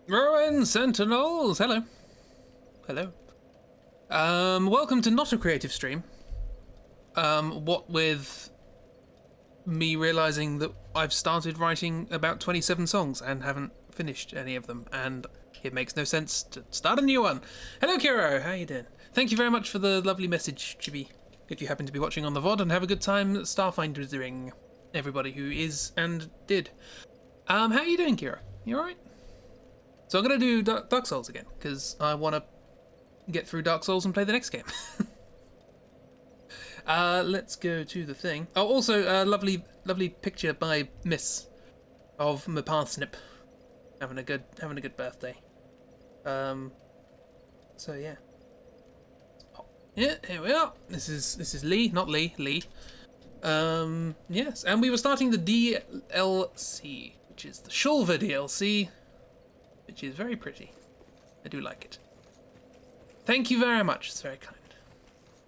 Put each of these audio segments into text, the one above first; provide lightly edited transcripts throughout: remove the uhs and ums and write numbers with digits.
Rowan Sentinels, hello. Hello. Welcome to Not a Creative Stream. What with me realizing that I've started writing about 27 songs and haven't finished any of them, and it makes no sense to start a new one. Hello, Kiro, how you doing? Thank you very much for the lovely message, Chibi. If you happen to be watching on the VOD, and have a good time Starfinder's doing, everybody who is and did. How are you doing, Kiro? You alright? So I'm going to do Dark Souls again, because I want to get through Dark Souls and play the next game. Let's go to the thing. Oh, also, lovely picture by Miss of my parsnip having a good birthday. So yeah. Yeah, here we are. This is Lee, not Lee. Yes, and we were starting the DLC, which is the Shulver DLC, which is very pretty. I do like it. Thank you very much. It's very kind.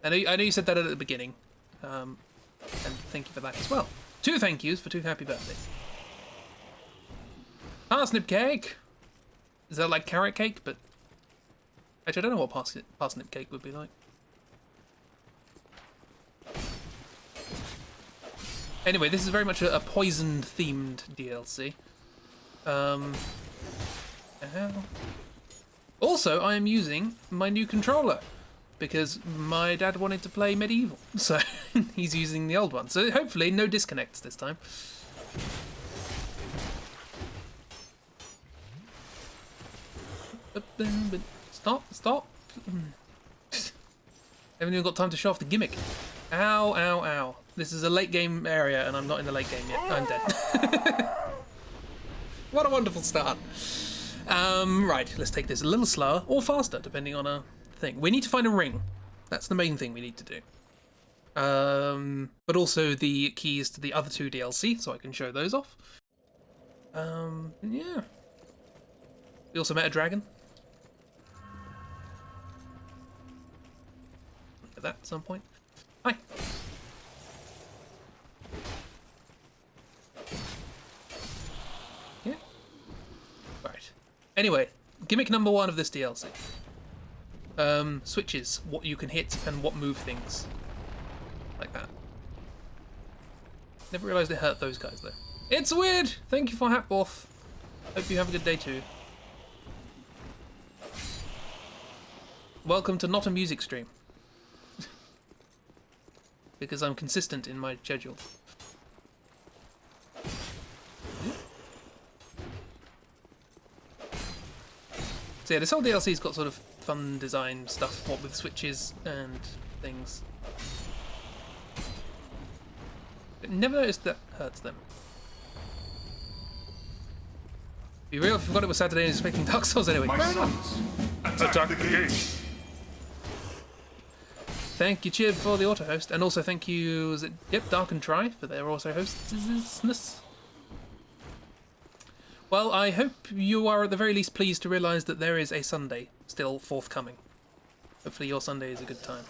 I know you said that at the beginning, and thank you for that as well. 2 thank yous for 2 happy birthdays. Parsnip cake. Is that like carrot cake? But actually, I don't know what parsnip cake would be like. Anyway, this is very much a poisoned themed DLC. Also, I am using my new controller because my dad wanted to play Medieval, so he's using the old one. So hopefully no disconnects this time. Stop. Haven't even got time to show off the gimmick. Ow. This is a late game area and I'm not in the late game yet. I'm dead. What a wonderful start. Right, let's take this a little slower or faster, depending on our thing. We need to find a ring. That's the main thing we need to do. But also the keys to the other 2 DLC, so I can show those off. Yeah. We also met a dragon. Look at that at some point. Hi. Yeah. Right. Anyway, gimmick number 1 of this DLC. Switches, what you can hit and what move things. Like that. Never realised it hurt those guys though. It's weird! Thank you for Hatborth. Hope you have a good day too. Welcome to Not a Music Stream. Because I'm consistent in my schedule. So yeah, this whole DLC's got sort of fun design stuff, what with switches and things. But never noticed that hurts them. Be real, if you forgot it was Saturday and expecting Dark Souls anyway. My sons, attack the gate. Thank you, Chib, for the auto host, and also thank you, is it, yep, Dark and Try for their auto hostness. Well, I hope you are at the very least pleased to realise that there is a Sunday still forthcoming. Hopefully your Sunday is a good time.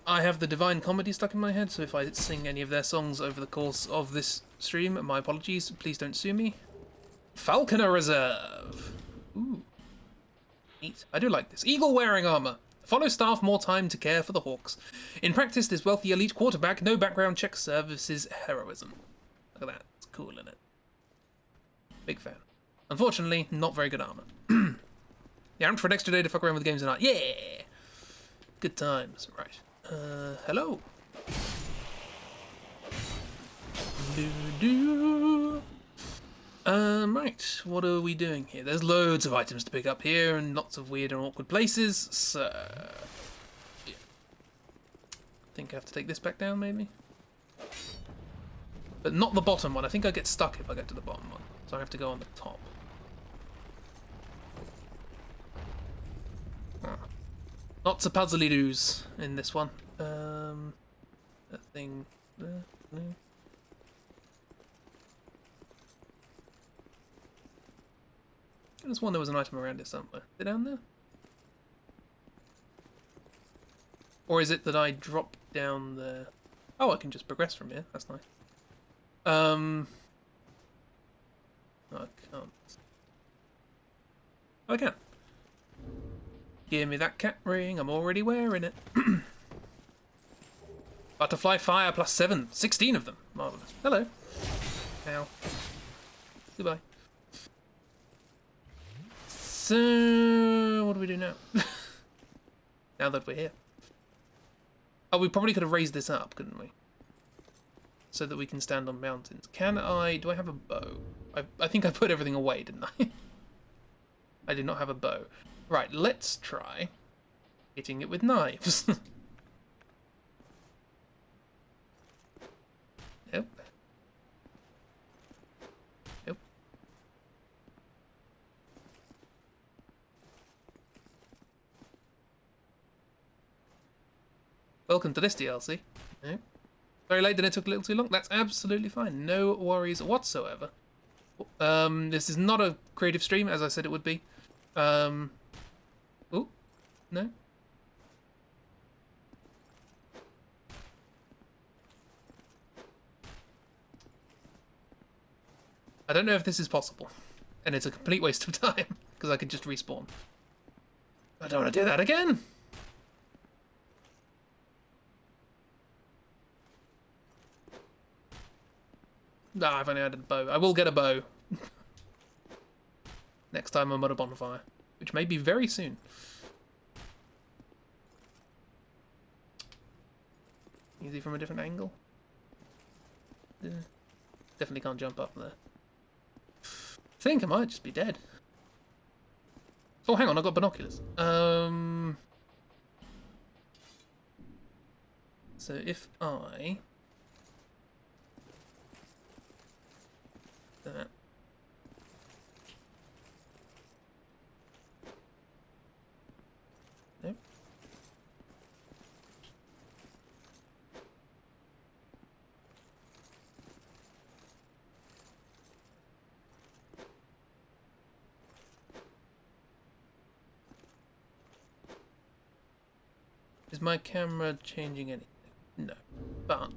I have the Divine Comedy stuck in my head, so if I sing any of their songs over the course of this stream, my apologies, please don't sue me. Falconer Reserve! Ooh. Neat. I do like this. Eagle wearing armour. Follow staff more time to care for the Hawks. In practice, this wealthy elite quarterback, no background check services heroism. Look at that. It's cool, isn't it? Big fan. Unfortunately, not very good armour. Yeah, I'm for an extra day to fuck around with games and art. Yeah! Good times. Right. Hello. Right, what are we doing here? There's loads of items to pick up here and lots of weird and awkward places, so... yeah. I think I have to take this back down, maybe? But not the bottom one. I think I get stuck if I get to the bottom one, so I have to go on the top. Lots of puzzly-doos in this one. That thing there. I just wonder there was an item around it somewhere. Is it down there? Or is it that I drop down there? Oh, I can just progress from here. That's nice. I can't. Oh, I can. Give me that cat ring. I'm already wearing it. Butterfly fire plus 7. 16 of them. Marvelous. Hello. Ow. Goodbye. So, what do we do now? Now that we're here. Oh, we probably could have raised this up, couldn't we? So that we can stand on mountains. Can I... Do I have a bow? I think I put everything away, didn't I? I did not have a bow. Right, let's try hitting it with knives. Nope. Nope. Welcome to this DLC. Nope. Very late, then it took a little too long. That's absolutely fine. No worries whatsoever. This is not a creative stream, as I said it would be. Oh, no. I don't know if this is possible. And it's a complete waste of time, because I could just respawn. I don't want to do that again. Nah, I've only added a bow. I will get a bow. Next time I'm on a bonfire. Which may be very soon. Easy from a different angle. Yeah. Definitely can't jump up there. I think I might just be dead. Oh, hang on, I've got binoculars. So if I... That. Nope. Is my camera changing anything? No. But...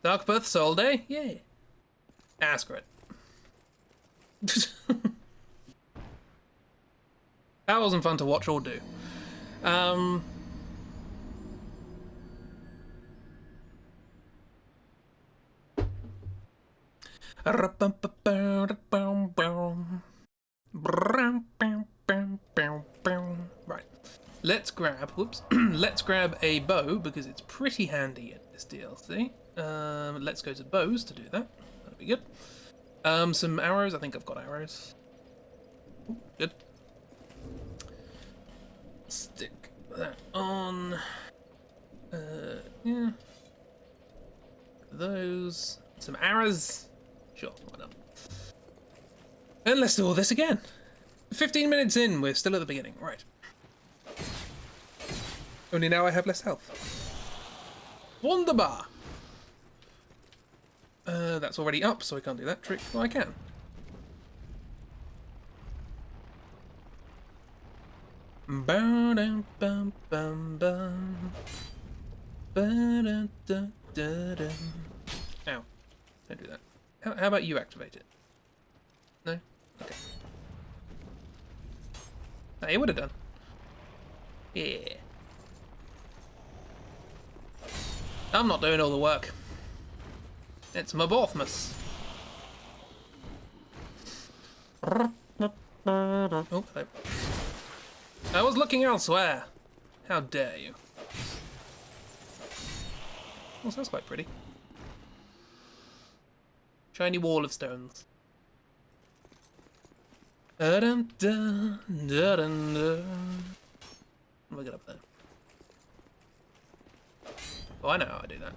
Dark Birth Soul Day? Yeah. Ask it. That wasn't fun to watch or do. Right. Let's grab, whoops, let's grab a bow because it's pretty handy in this DLC. Let's go to bows to do that. That'll be good. Some arrows. I think I've got arrows. Ooh, good. Stick that on. Yeah. Those. Some arrows. Sure, why not? And let's do all this again. 15 minutes in, we're still at the beginning. Right. Only now I have less health. Wunderbar. That's already up, so I can't do that trick. Well, I can. Ow. Don't do that. How about you activate it? No? Okay. No, it would have done. Yeah. I'm not doing all the work. It's Maborthmus. Oh, hello. I was looking elsewhere. How dare you? Oh, so that's quite pretty. Shiny wall of stones. Da-dum-dum, da-dum-dum. What do I get up there? Oh, I know how I do that.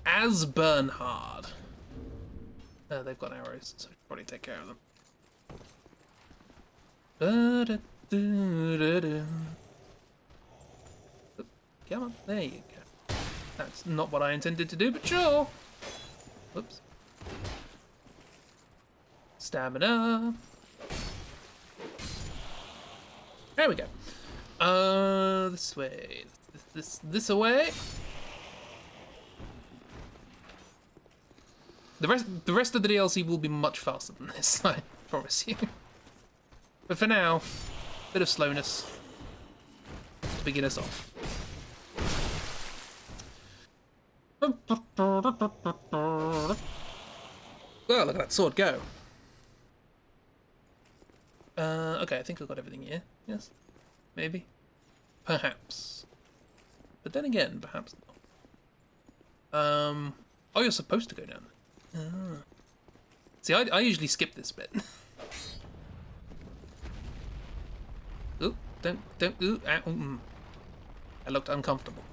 As Bernhard. They've got arrows, so I should probably take care of them. Come on, there you go. That's not what I intended to do, but sure. Whoops. Stamina. There we go. This way. This away. The rest of the DLC will be much faster than this, I promise you. But for now, bit of slowness to begin us off. Well, look at that sword go. Okay, I think I've got everything here. Yes? Maybe? Perhaps. But then again, perhaps not. Oh, you're supposed to go down there. Ah. See, I usually skip this bit. Ooh, don't, ooh, that looked uncomfortable.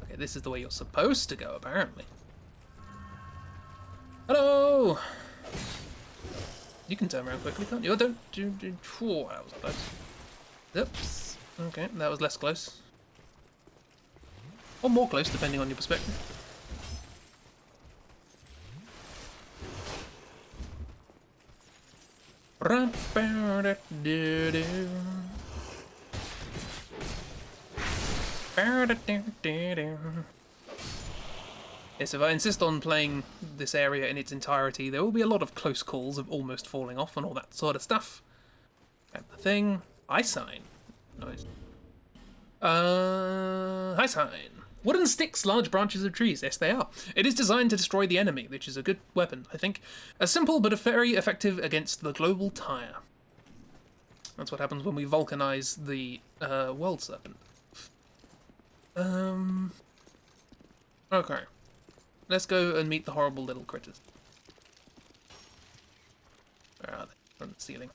Okay, this is the way you're supposed to go, apparently. Hello! You can turn around quickly, can't you? Oh, don't do. Whoa, that was close. Oops. Okay, that was less close. Or more close, depending on your perspective. Yes, if I insist on playing this area in its entirety, there will be a lot of close calls of almost falling off and all that sort of stuff. And the thing, I sign. Nice. High sign. Wooden sticks, large branches of trees. Yes, they are. It is designed to destroy the enemy, which is a good weapon, I think. A simple but very effective against the global tire. That's what happens when we vulcanize the world serpent. Okay. Let's go and meet the horrible little critters. Where are they? On the ceiling.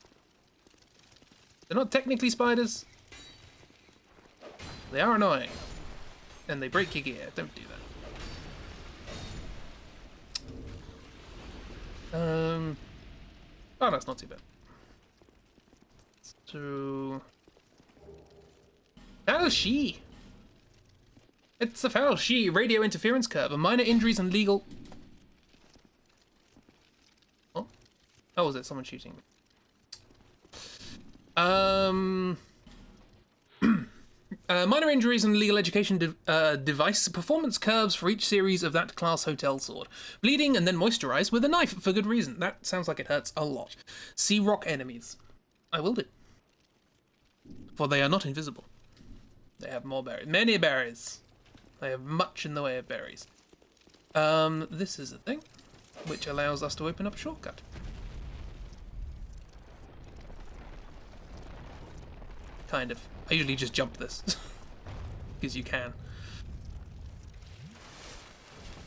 They're not technically spiders. They are annoying. And they break your gear. Don't do that. Oh, that's not too bad. So... Foul She! It's a Foul She radio interference curve. A minor injuries and legal... Oh? Oh, was it someone shooting me? Minor injuries and legal education device performance curves for each series of that class hotel sword. Bleeding and then moisturize with a knife for good reason. That sounds like it hurts a lot. See rock enemies. I will do. For they are not invisible. They have more berries. Many berries. They have much in the way of berries. This is a thing which allows us to open up a shortcut. Kind of. I usually just jump this. Because you can.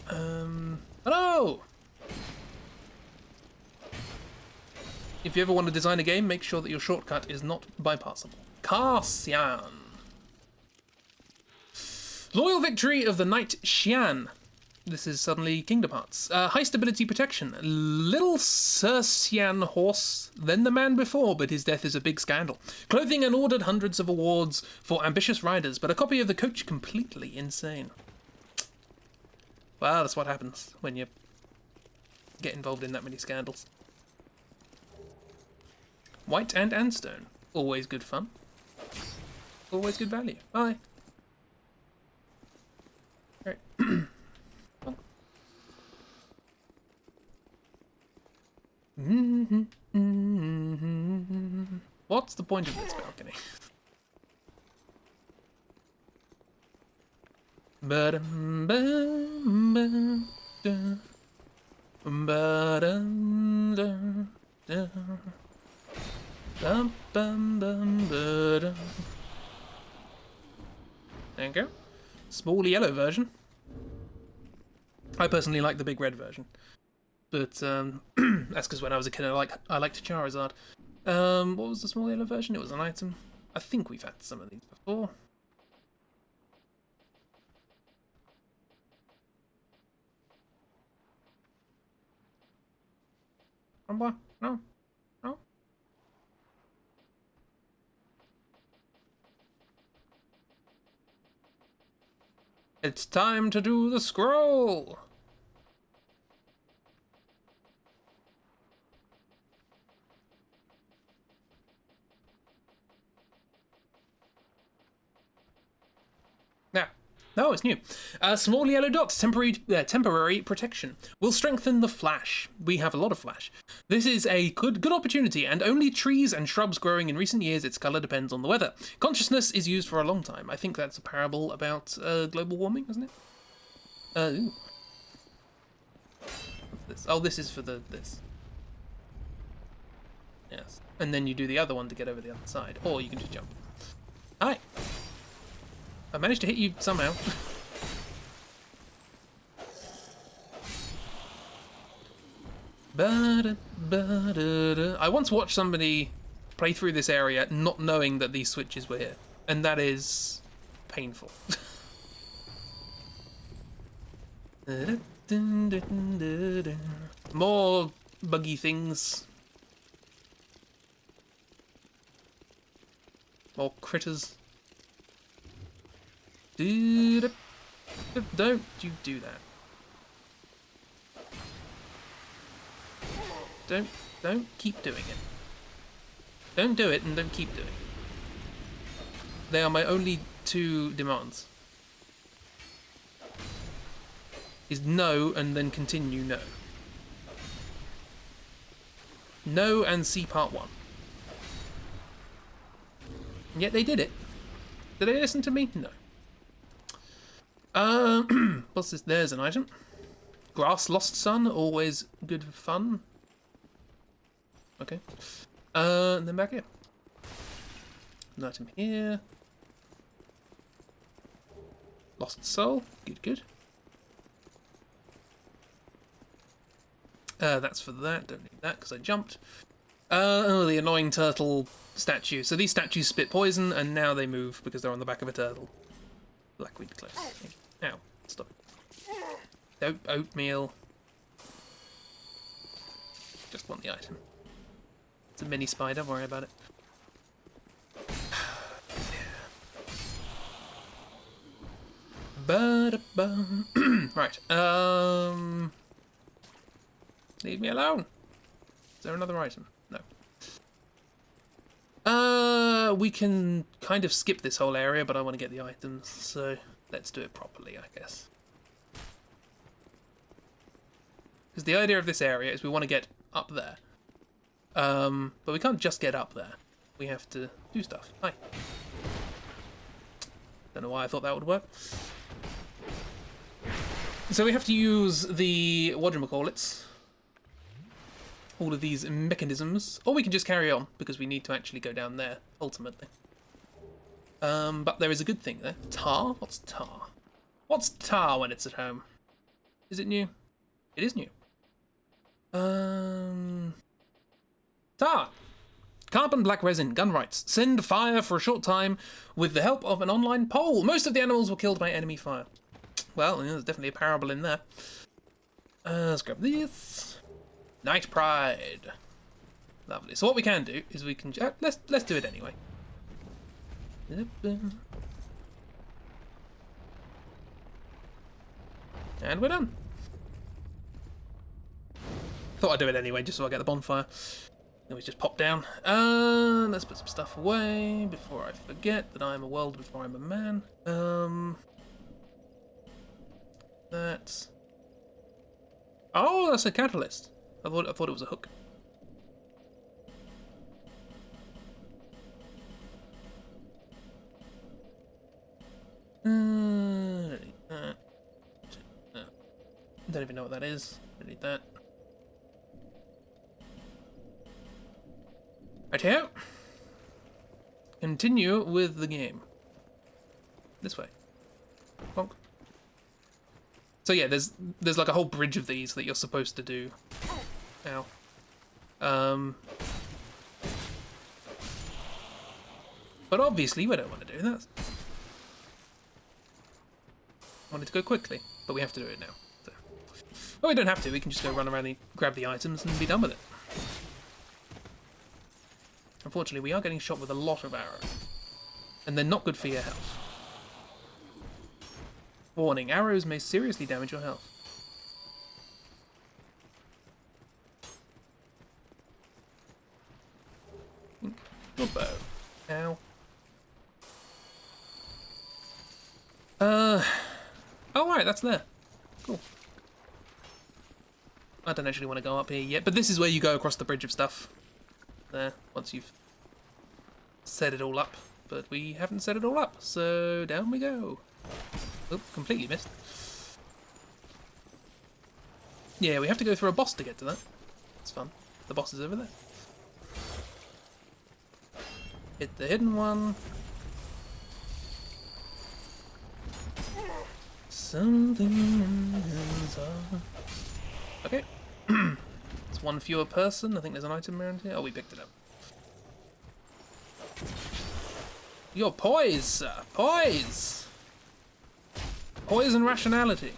Hello! If you ever want to design a game, make sure that your shortcut is not bypassable. Carcian. Loyal victory of the Knight Xian. This is suddenly Kingdom Hearts. High stability protection. Little Sir Xian horse than the man before, but his death is a big scandal. Clothing and ordered hundreds of awards for ambitious riders, but a copy of the coach completely insane. Well, that's what happens when you get involved in that many scandals. White and Andstone. Always good fun. Always good value. Bye. Right. What's the point of this balcony? There you go. Small yellow version. I personally like the big red version. But that's because when I was a kid, I liked Charizard. What was the small yellow version? It was an item. I think we've had some of these before. Rumba? No. No. It's time to do the scroll. Now, oh, it's new. Small yellow dots, temporary protection. Will strengthen the flash. We have a lot of flash. This is a good opportunity, and only trees and shrubs growing in recent years, its colour depends on the weather. Consciousness is used for a long time. I think that's a parable about global warming, isn't it? Ooh. What's this? Oh, this is for this. Yes. And then you do the other one to get over the other side. Or you can just jump. Hi! I managed to hit you somehow. I once watched somebody play through this area not knowing that these switches were here. And that is painful. More buggy things. More critters. Don't you do that. Don't keep doing it. Don't do it and don't keep doing it. They are my only two demands. Is no and then continue no. No and see part 1. And yet they did it. Did they listen to me? No. What's this? There's an item. Grass Lost Sun, always good fun. Okay. And then back here. An item here. Lost Soul, good. That's for that, don't need that because I jumped. Oh, the annoying turtle statue. So these statues spit poison and now they move because they're on the back of a turtle. Blackweed close. Ow, stop it. Don't oatmeal. Just want the item. It's a mini spider, don't worry about it. Right, leave me alone. Is there another item? No. We can kind of skip this whole area, but I want to get the items, so let's do it properly, I guess. Because the idea of this area is we want to get up there. But we can't just get up there. We have to do stuff. Hi. Don't know why I thought that would work. So we have to use the whatchamacallits. All of these mechanisms. Or we can just carry on, because we need to actually go down there, ultimately. But there is a good thing there. Tar? What's tar? What's tar when it's at home? Is it new? It is new. Tar! Carbon black resin, gun rights. Send fire for a short time with the help of an online poll. Most of the animals were killed by enemy fire. Well, there's definitely a parable in there. Let's grab this. Night Pride. Lovely. So what we can do is we can let's do it anyway. And we're done. Thought I'd do it anyway, just so I get the bonfire. Then we just pop down. Let's put some stuff away before I forget that I'm a world before I'm a man. That's. Oh, that's a catalyst. I thought it was a hook. Don't need that. Don't even know what that is. Don't need that. Right here. Continue with the game. This way. Bonk. So yeah, there's like a whole bridge of these that you're supposed to do. Ow. But obviously we don't want to do that. I wanted to go quickly, but we have to do it now. So. Well, we don't have to. We can just go run around and grab the items and be done with it. Unfortunately, we are getting shot with a lot of arrows. And they're not good for your health. Warning, arrows may seriously damage your health. Your bow. Ow. Oh, right, that's there. Cool. I don't actually want to go up here yet, but this is where you go across the bridge of stuff. There, once you've set it all up. But we haven't set it all up, so down we go. Oop, completely missed. Yeah, we have to go through a boss to get to that. It's fun. The boss is over there. Hit the hidden one. Something inside. Okay. It's one fewer person. I think there's an item around here. Oh, we picked it up. Your poise, sir. Poise! Poise and rationality.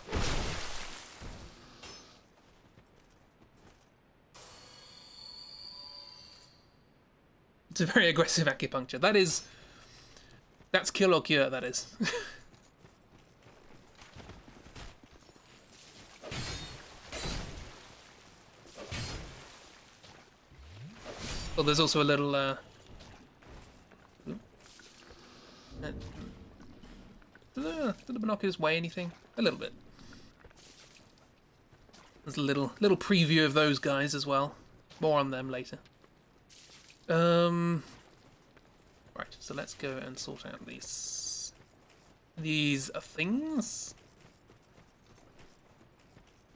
It's a very aggressive acupuncture. That's kill or cure, that is. Well, there's also a little, do the binoculars weigh anything? A little bit. There's a little preview of those guys as well. More on them later. Right, so let's go and sort out these things.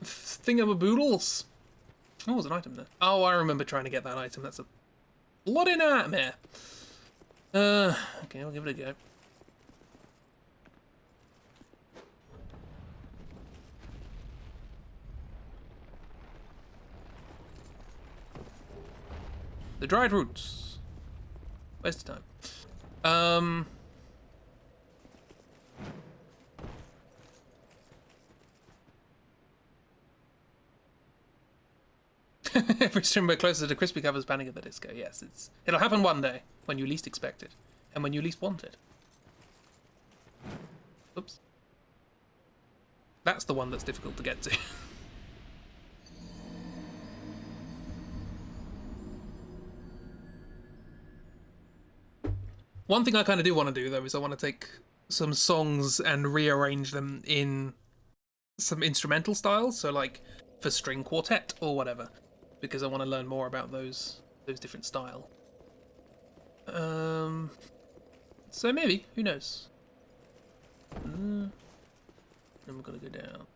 Thingamaboodles. Oh, there's an item there. Oh, I remember trying to get that item. That's a bloody nightmare. Okay, we'll give it a go. The dried roots. Waste of time. Every stream we're closer to Crispy Covers Panic at the Disco. Yes, it'll happen one day when you least expect it and when you least want it. Oops. That's the one that's difficult to get to. One thing I kind of do want to do, though, is I want to take some songs and rearrange them in some instrumental styles, so like for string quartet or whatever, because I want to learn more about those different styles. So maybe, who knows? Then we're gonna go down.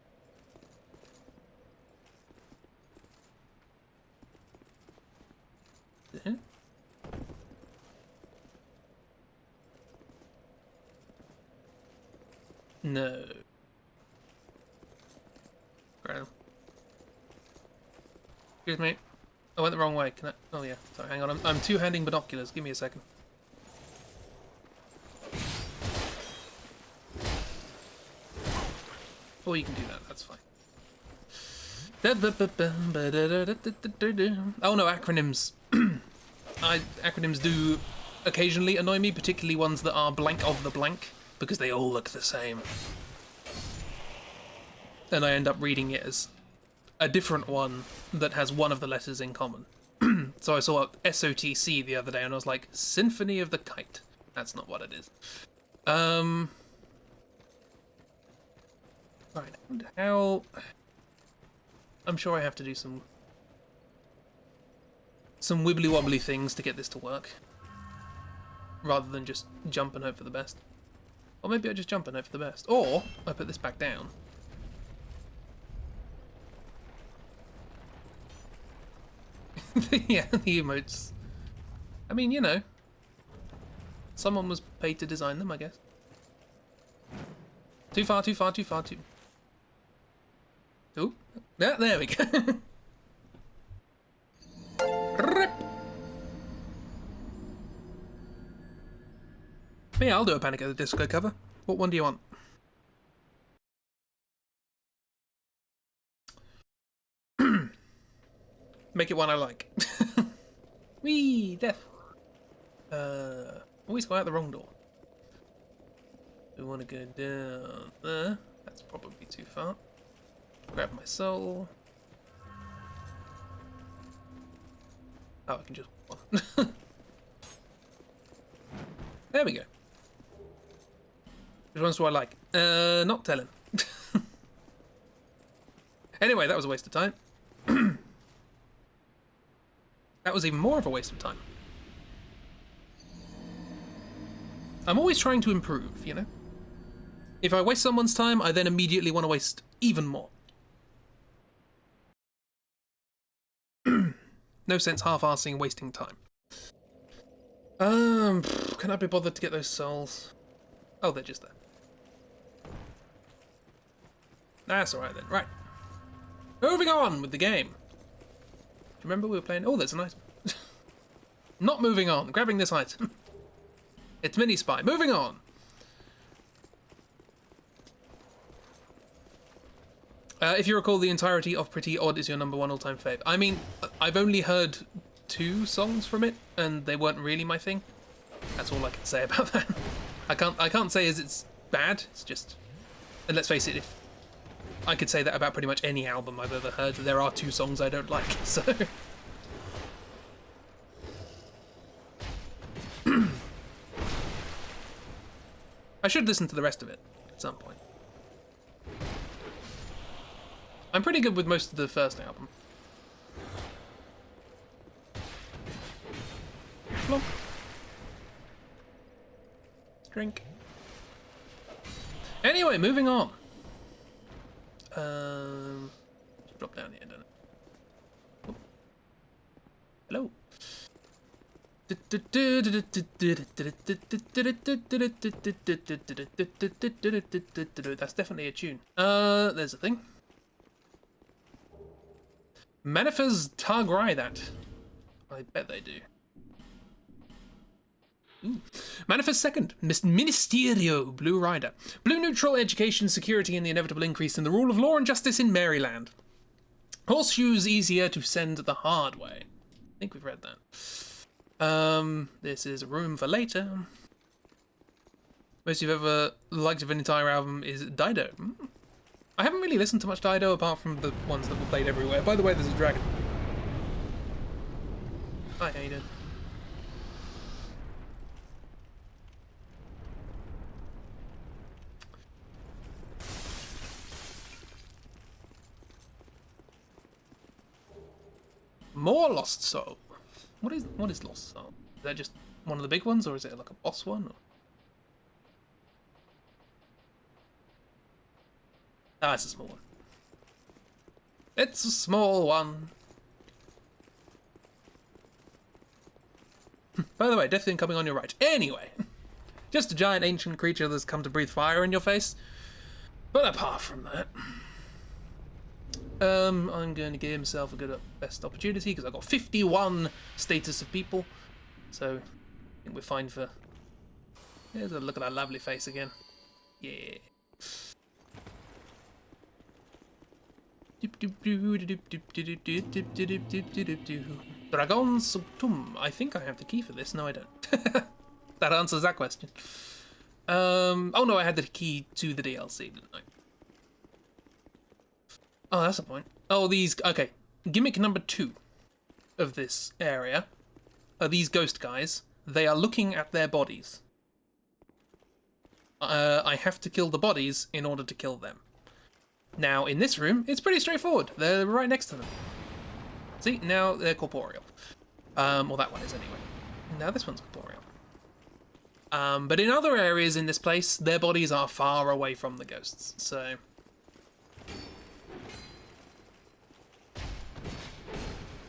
No. Great. Excuse me. I went the wrong way. Can I? Oh yeah. Sorry. Hang on. I'm two-handing binoculars. Give me a second. Oh, you can do that. That's fine. Oh no, acronyms. Acronyms do occasionally annoy me, particularly ones that are blank of the blank, because they all look the same. And I end up reading it as a different one that has one of the letters in common. So I saw SOTC the other day and I was like, Symphony of the Kite. That's not what it is. Right, how... I'm sure I have to do some wibbly wobbly things to get this to work, rather than just jump and hope for the best. Or maybe I just jump and hope for the best. Or I put this back down. Yeah, the emotes. I mean, you know, someone was paid to design them, I guess. Too far, too far, too far, too... Oh, yeah, there we go. Rip. Yeah, I'll do a Panic at the Disco cover. What one do you want? Make it one I like. Whee! Death! Always go out the wrong door. We want to go down there. That's probably too far. Grab my soul. Oh, I can just... There we go. Which ones do I like? Not telling. Anyway, that was a waste of time. That was even more of a waste of time. I'm always trying to improve, you know? If I waste someone's time, I then immediately want to waste even more. No sense half-arsing and wasting time. Can I be bothered to get those souls? Oh, they're just there. That's alright then. Right. Moving on with the game. Do you remember we were playing? Oh, there's an item. Not moving on. Grabbing this item. It's Mini Spy. Moving on. If you recall, the entirety of Pretty Odd is your #1 all-time fave. I mean, I've only heard 2 songs from it, and they weren't really my thing. That's all I can say about that. I can't say as it's bad. It's just, and let's face it, if I could say that about pretty much any album I've ever heard, there are 2 songs I don't like. So. I should listen to the rest of it at some point. I'm pretty good with most of the first album. Plonk. Drink. Anyway, moving on. Drop down here, don't it? Oh. Hello. That's definitely a tune. There's a thing. Manifers Targrai that. I bet they do. Manifest second, Ministerio, Blue Rider. Blue neutral education, security, and the inevitable increase in the rule of law and justice in Maryland. Horseshoes easier to send the hard way. I think we've read that. This is a room for later. Most you've ever liked of an entire album is Dido. I haven't really listened to much Dido apart from the ones that were played everywhere. By the way, there's a dragon. Hi, how you doing? More Lost Soul. What is Lost Soul? Is that just one of the big ones, or is it like a boss one? Or... Ah, it's a small one. It's a small one. By the way, death incoming on your right. Anyway, just a giant ancient creature that's come to breathe fire in your face. But apart from that, I'm going to give himself a good best opportunity because I've got 51 status of people. So I think we're fine for. Here's a look at that lovely face again. Yeah. Dragon Subtum. I think I have the key for this. No, I don't. That answers that question. Oh no, I had the key to the DLC, didn't I? Oh, that's the point. Oh, these... Okay. Gimmick number 2 of this area are these ghost guys. They are looking at their bodies. I have to kill the bodies in order to kill them. Now, in this room, it's pretty straightforward. They're right next to them. See? Now they're corporeal. Well, that one is anyway. Now this one's corporeal. But in other areas in this place, their bodies are far away from the ghosts, so...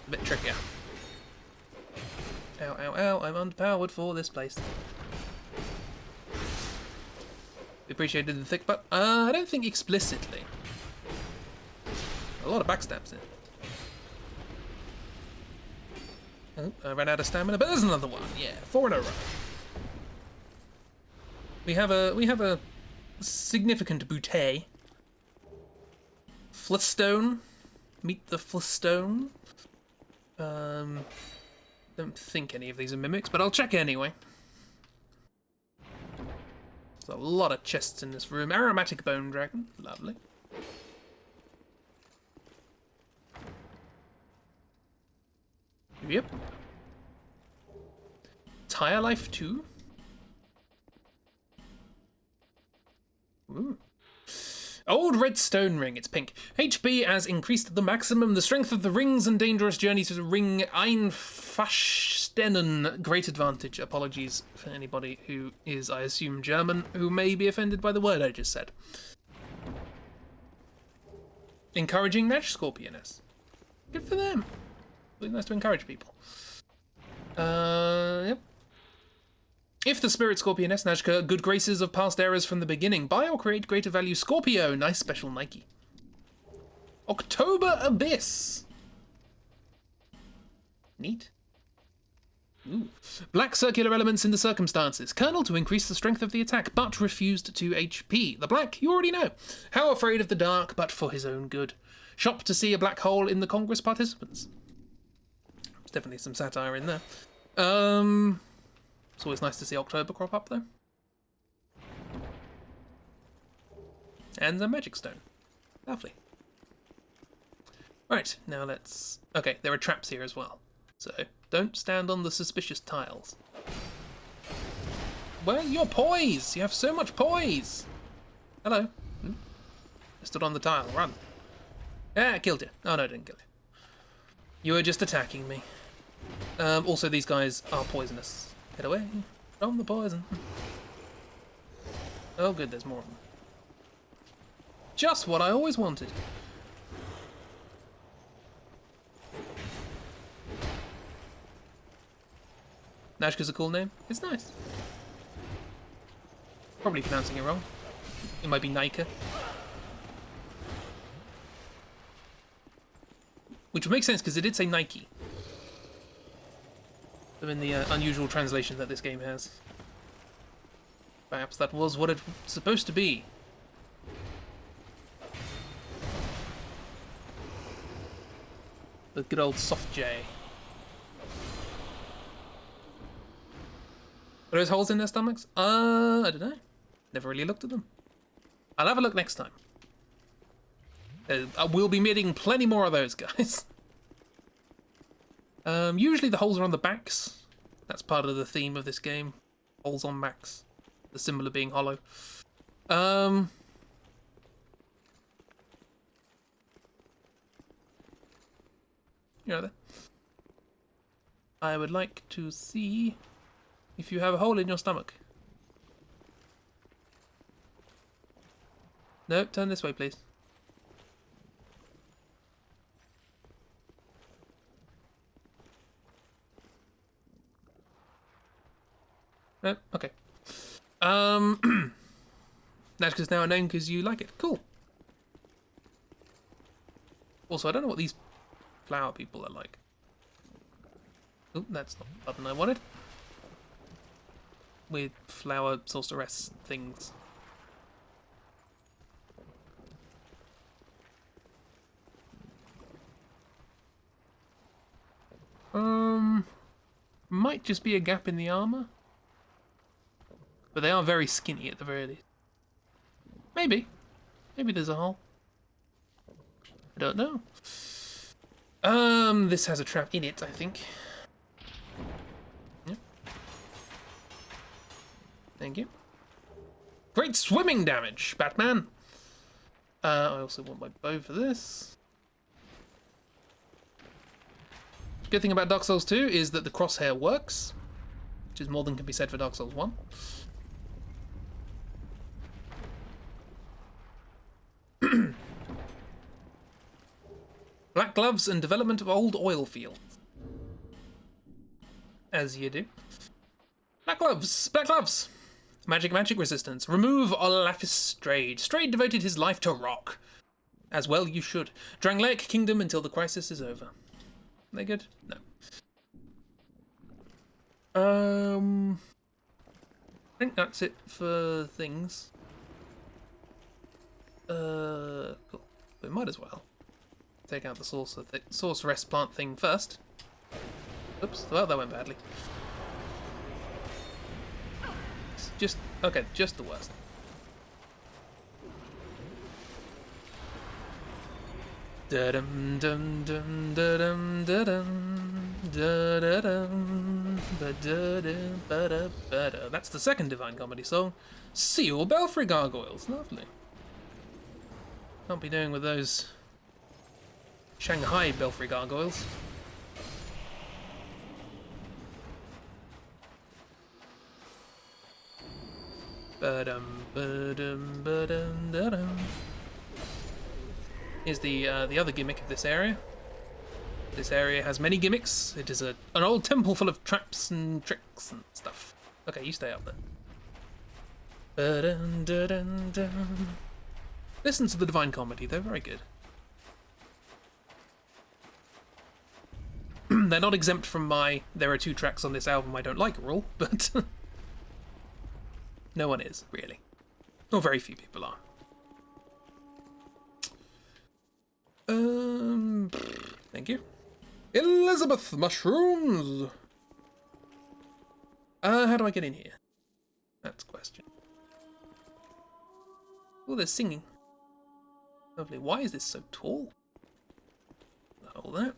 a bit trickier. Ow, ow, ow, I'm underpowered for this place. Appreciated the thick butt. I don't think explicitly. A lot of backstabs in. Oh, I ran out of stamina, but there's another one. Yeah, 4 in a row. We have a significant bouquet. Flistone. Meet the Flistone. Don't think any of these are mimics, but I'll check anyway. There's a lot of chests in this room. Aromatic bone dragon. Lovely. Yep. Tire life 2. Ooh. Old red stone ring, it's pink. HB has increased to the maximum. The strength of the rings and dangerous journeys to the ring Einfachstenen. Great advantage. Apologies for anybody who is, I assume, German, who may be offended by the word I just said. Encouraging Nash Scorpioness. Good for them. Really nice to encourage people. Yep. If the Spirit Scorpioness, Nazca, good graces of past eras from the beginning. Buy or create greater value Scorpio. Nice special Nike. October Abyss. Neat. Ooh. Black circular elements in the circumstances. Colonel to increase the strength of the attack, but refused to HP. The black, you already know. How afraid of the dark, but for his own good. Shop to see a black hole in the Congress participants. There's definitely some satire in there. It's always nice to see October crop up, though. And the magic stone. Lovely. Right, now let's... Okay, there are traps here as well. So, don't stand on the suspicious tiles. Where's your poise? You have so much poise. Hello. I stood on the tile. Run. Ah, I killed you. Oh, no, I didn't kill you. You were just attacking me. Also, these guys are poisonous. Get away from the poison. Oh good, there's more of them. Just what I always wanted. Nashka's a cool name. It's nice. Probably pronouncing it wrong. It might be Nika. Which would make sense because it did say Nike. In the unusual translation that this game has. Perhaps that was what it's supposed to be. The good old soft J. Are those holes in their stomachs? I don't know. Never really looked at them. I'll have a look next time. We'll be meeting plenty more of those guys. Usually the holes are on the backs. That's part of the theme of this game. Holes on backs. The symbol of being hollow. You're there. I would like to see if you have a hole in your stomach. No, turn this way, please. No? Okay. That's just now a name because you like it. Cool. Also, I don't know what these flower people are like. Oh, that's not the button I wanted. Weird flower sorceress things. Might just be a gap in the armor. But they are very skinny at the very least. Maybe. Maybe there's a hole. I don't know. This has a trap in it, I think. Yep. Thank you. Great swimming damage, Batman! I also want my bow for this. Good thing about Dark Souls 2 is that the crosshair works, which is more than can be said for Dark Souls 1. Black gloves and development of old oil fields. As you do. Black gloves! Black gloves! Magic resistance. Remove Olafis Strayed. Strayed devoted his life to rock. As well you should. Drangleic Kingdom until the crisis is over. They good? No. I think that's it for things. Cool. We might as well take out the sorceress plant thing first. Oops, well that went badly. Just Okay, just the worst. Da-dum dum dum da-dum da-dum da-da-dum ba-da-dum ba-da-ba-da. That's the second Divine Comedy song. Seal Belfry Gargoyles. Lovely. Can't be doing with those Shanghai Belfry Gargoyles. Ba-dum ba-dum ba-dum da-dum. Here's the other gimmick of this area. This area has many gimmicks. It is an old temple full of traps and tricks and stuff. Okay, you stay up there. Ba-dum, da-dum, dum. Listen to the Divine Comedy, they're very good. They're not exempt from my "there are 2 tracks on this album I don't like" rule, but no one is, really. Or very few people are. Thank you. Elizabeth Mushrooms! How do I get in here? That's the question. Oh, they're singing. Lovely. Why is this so tall? Hold that.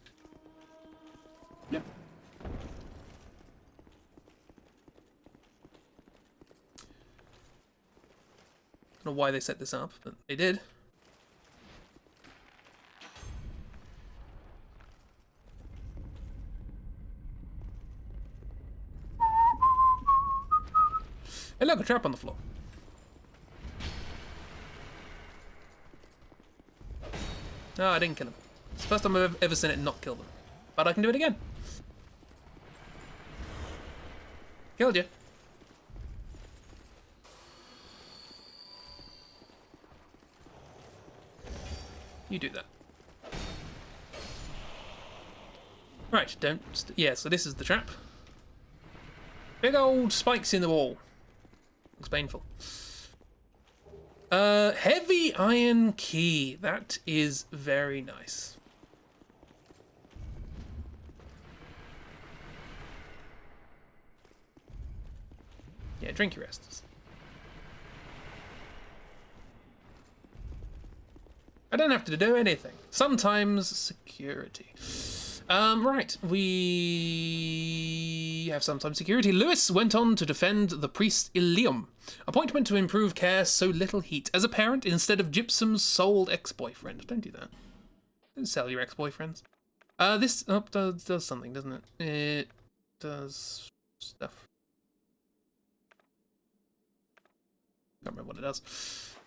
Yep. I don't know why they set this up, but they did. Hey, look, a trap on the floor. No, I didn't kill him. It's the first time I've ever seen it not kill them. But I can do it again. Killed you. You do that. Right, don't... yeah, so this is the trap. Big old spikes in the wall. Looks painful. Heavy iron key. That is very nice. Yeah, drink your Estus. I don't have to do anything. Sometimes security. Right, we have sometimes security. Lewis went on to defend the priest Ilium. Appointment to improve care, so little heat. As a parent, instead of Gypsum's sold ex-boyfriend. Don't do that. Don't sell your ex-boyfriends. This does something, doesn't it? It does stuff. Can't remember what it does.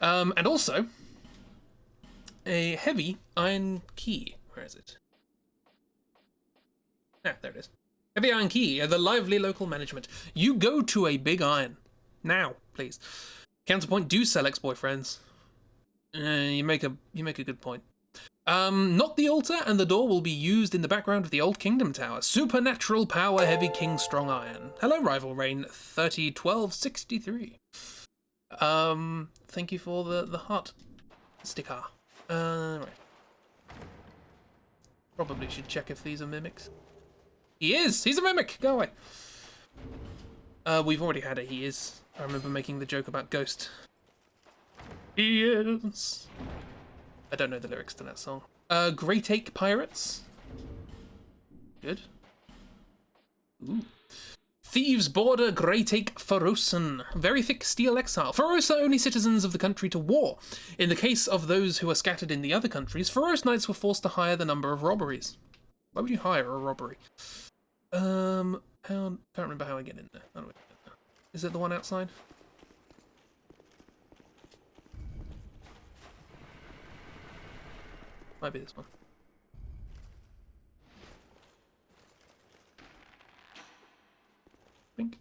And also, a heavy iron key. Where is it? Ah, there it is. Heavy iron key, the lively local management. You go to a big iron. Now, please. Counterpoint, do sell ex-boyfriends. You make a good point. Not the altar, and the door will be used in the background of the Old Kingdom Tower. Supernatural power, heavy king, strong iron. Hello, Rival Rain 301263. Thank you for the heart sticker. Right. Probably should check if these are mimics. He is! He's a mimic! Go away. We've already had a he is. I remember making the joke about Ghost. He is. I don't know the lyrics to that song. Great Ache Pirates. Good. Ooh. Thieves border Great Ache Ferosan. Very thick steel exile. Ferosa only citizens of the country to war. In the case of those who are scattered in the other countries, Feroce knights were forced to hire the number of robberies. Why would you hire a robbery? Can't remember how I get in there. How do I get in there? Is it the one outside? Might be this one. Bink.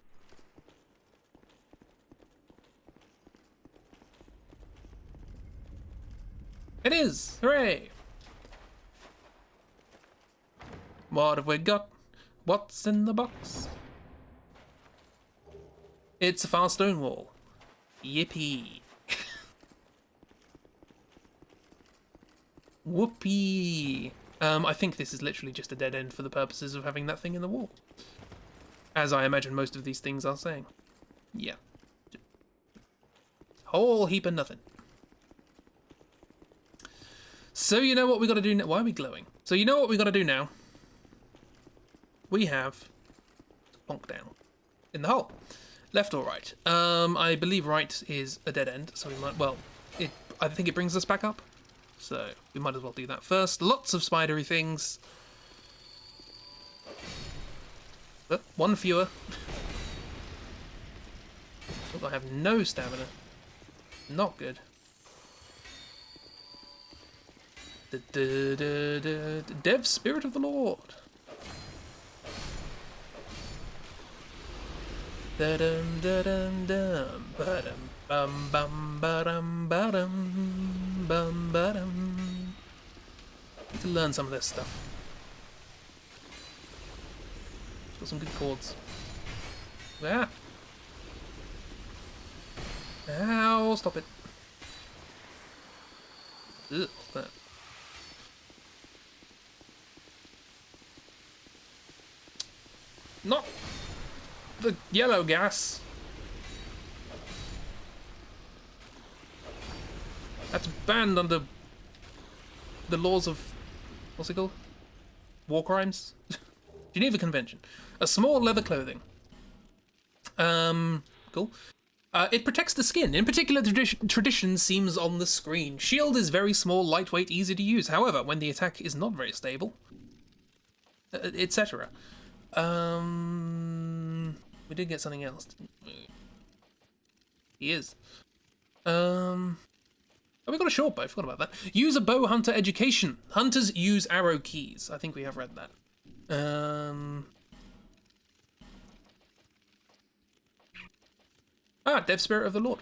It is! Hooray! What have we got? What's in the box? It's a far stone wall. Yippee. Whoopee. I think this is literally just a dead end for the purposes of having that thing in the wall. As I imagine most of these things are saying. Yeah. Whole heap of nothing. So you know what we got to do now? Why are we glowing? So you know what we got to do now? We have to plonk down in the hole. Left or right? I believe right is a dead end, so we might, well, I think it brings us back up. So we might as well do that first. Lots of spidery things. But one fewer. Look, I have no stamina. Not good. Dev Spirit of the Lord. Da-dum, da-dum, dum, ba-dum, bum, bum, ba-dum, ba-dum, bum, ba-dum. Need to learn some of this stuff. Got some good chords. Ah! Ow, stop it. Ugh, what's that? Not the yellow gas. That's banned under the laws of, what's it called? War crimes? Geneva Convention. A small leather clothing. Cool. It protects the skin. In particular, tradition seems on the screen. Shield is very small, lightweight, easy to use. However, when the attack is not very stable, etc. We did get something else, didn't we? He is. Oh, we got a short bow. I forgot about that. Use a bow hunter education. Hunters use arrow keys. I think we have read that. Dev Spirit of the Lord.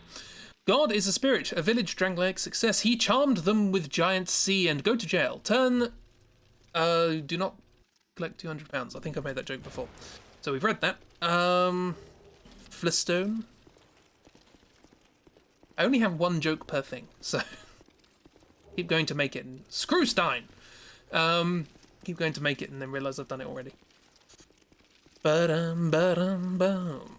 God is a spirit. A village drank like success. He charmed them with giant sea and go to jail. Turn. Do not collect £200. I think I've made that joke before. So we've read that. Flistone. I only have one joke per thing, so keep going to make it. Screwstein. Keep going to make it and then realise I've done it already. Ba-dum, ba-dum, bum.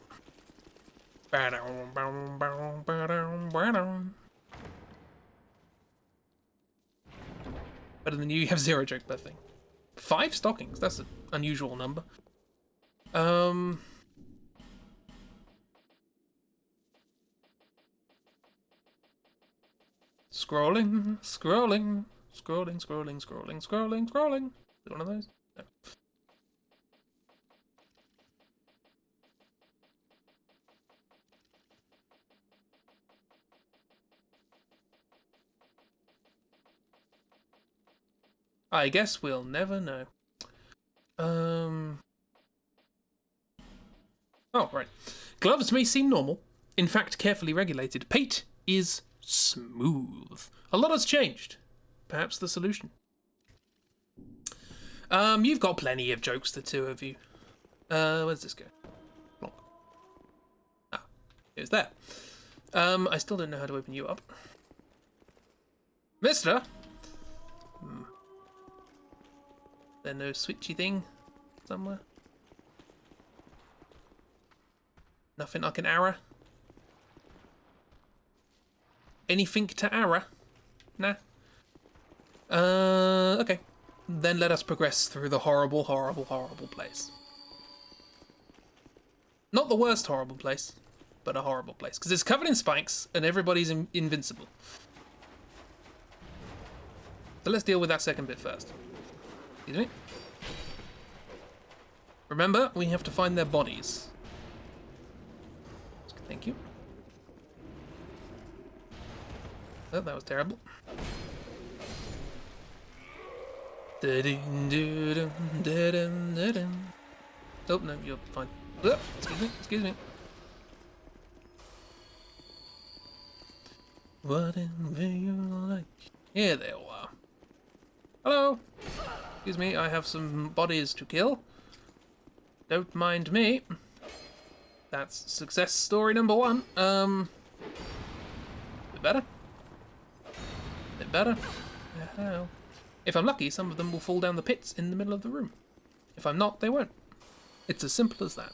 Ba-dum, bum, bum, ba-dum, ba-dum. Better than you have 0 joke per thing. 5 stockings, that's an unusual number. Scrolling. Is it one of those? No. I guess we'll never know. Oh, right. Gloves may seem normal, in fact carefully regulated. Pate is smooth. A lot has changed. Perhaps the solution. You've got plenty of jokes, the two of you. Where's this go? Ah, it's there. I still don't know how to open you up. Mister? There no switchy thing somewhere? Nothing I can arrow? Anything to arrow? Nah. Okay. Then let us progress through the horrible, horrible, horrible place. Not the worst horrible place, but a horrible place. Because it's covered in spikes and everybody's invincible. So let's deal with that second bit first. Excuse me. Remember, we have to find their bodies. Thank you. Oh, that was terrible. Oh, no, you're fine. Oh, excuse me. Whatever you like. Here they all are. Hello. Excuse me, I have some bodies to kill. Don't mind me. That's success story number 1. Bit better? Bit better? Yeah. If I'm lucky, some of them will fall down the pits in the middle of the room. If I'm not, they won't. It's as simple as that.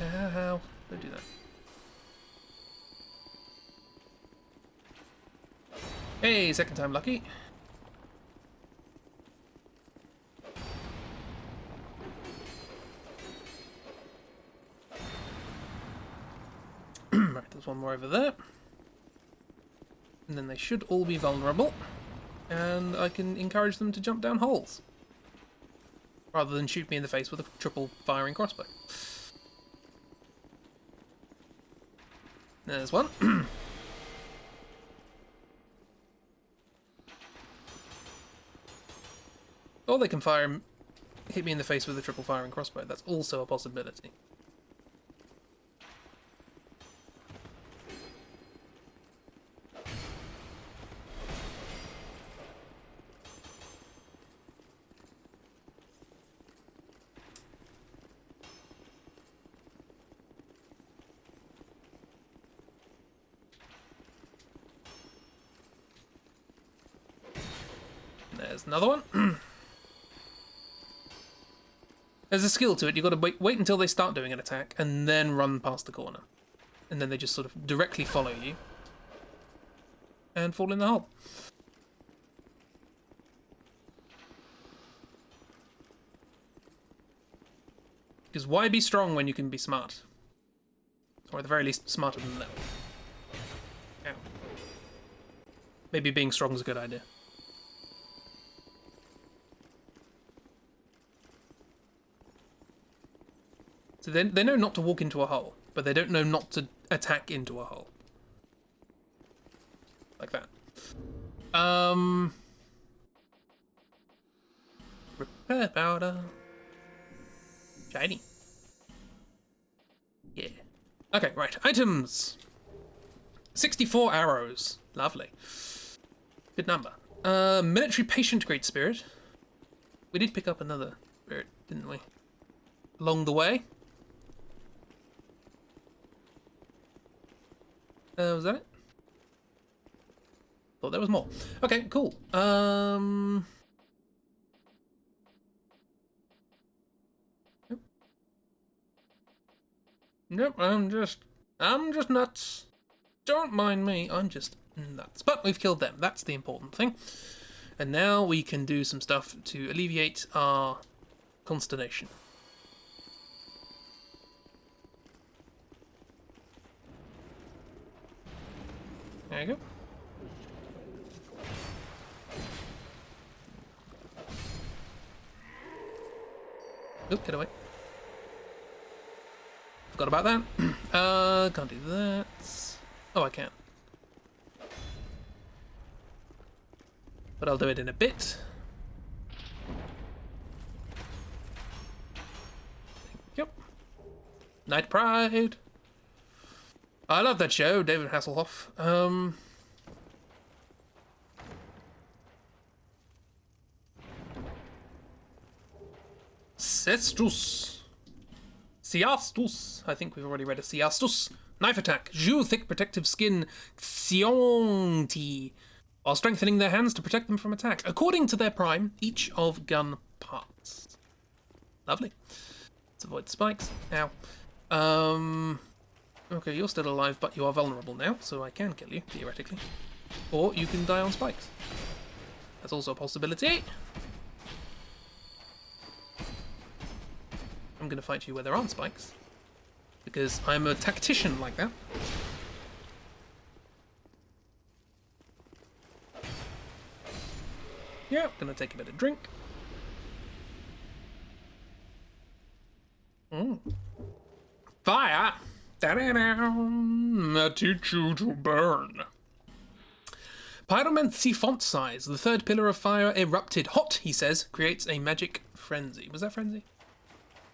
Ow. Don't do that. Hey, second time lucky. Right, there's one more over there. And then they should all be vulnerable. And I can encourage them to jump down holes. Rather than shoot me in the face with a triple firing crossbow. There's one. Or they can hit me in the face with a triple firing crossbow. That's also a possibility. There's another one. There's a skill to it. You've got to wait until they start doing an attack and then run past the corner. And then they just sort of directly follow you and fall in the hole. Because why be strong when you can be smart? Or at the very least, smarter than them. Ow. Maybe being strong is a good idea. So they know not to walk into a hole, but they don't know not to attack into a hole. Like that. Repair powder. Shiny. Yeah. Okay, right. Items. 64 arrows. Lovely. Good number. Military patient great spirit. We did pick up another spirit, didn't we? Along the way. Was that it? Thought there was more. Okay, cool. Nope, I'm just nuts. Don't mind me, I'm just nuts. But we've killed them, that's the important thing. And now we can do some stuff to alleviate our consternation. There you go. Oop, get away. Forgot about that. Can't do that. Oh, I can. But I'll do it in a bit. Yep. Night Pride. I love that show, David Hasselhoff. Cestus. Ciastus. I think we've already read a Ciastus. Knife attack. Jus thick protective skin. Xionti. While strengthening their hands to protect them from attack. According to their prime, each of gun parts. Lovely. Let's avoid spikes. Ow. Okay, you're still alive, but you are vulnerable now, so I can kill you, theoretically. Or you can die on spikes. That's also a possibility. I'm going to fight you where there aren't spikes. Because I'm a tactician like that. Yeah, going to take a bit of drink. Fire! I teach you to burn. Pyromancy font size. The third pillar of fire erupted. Hot, he says, creates a magic frenzy. Was that frenzy?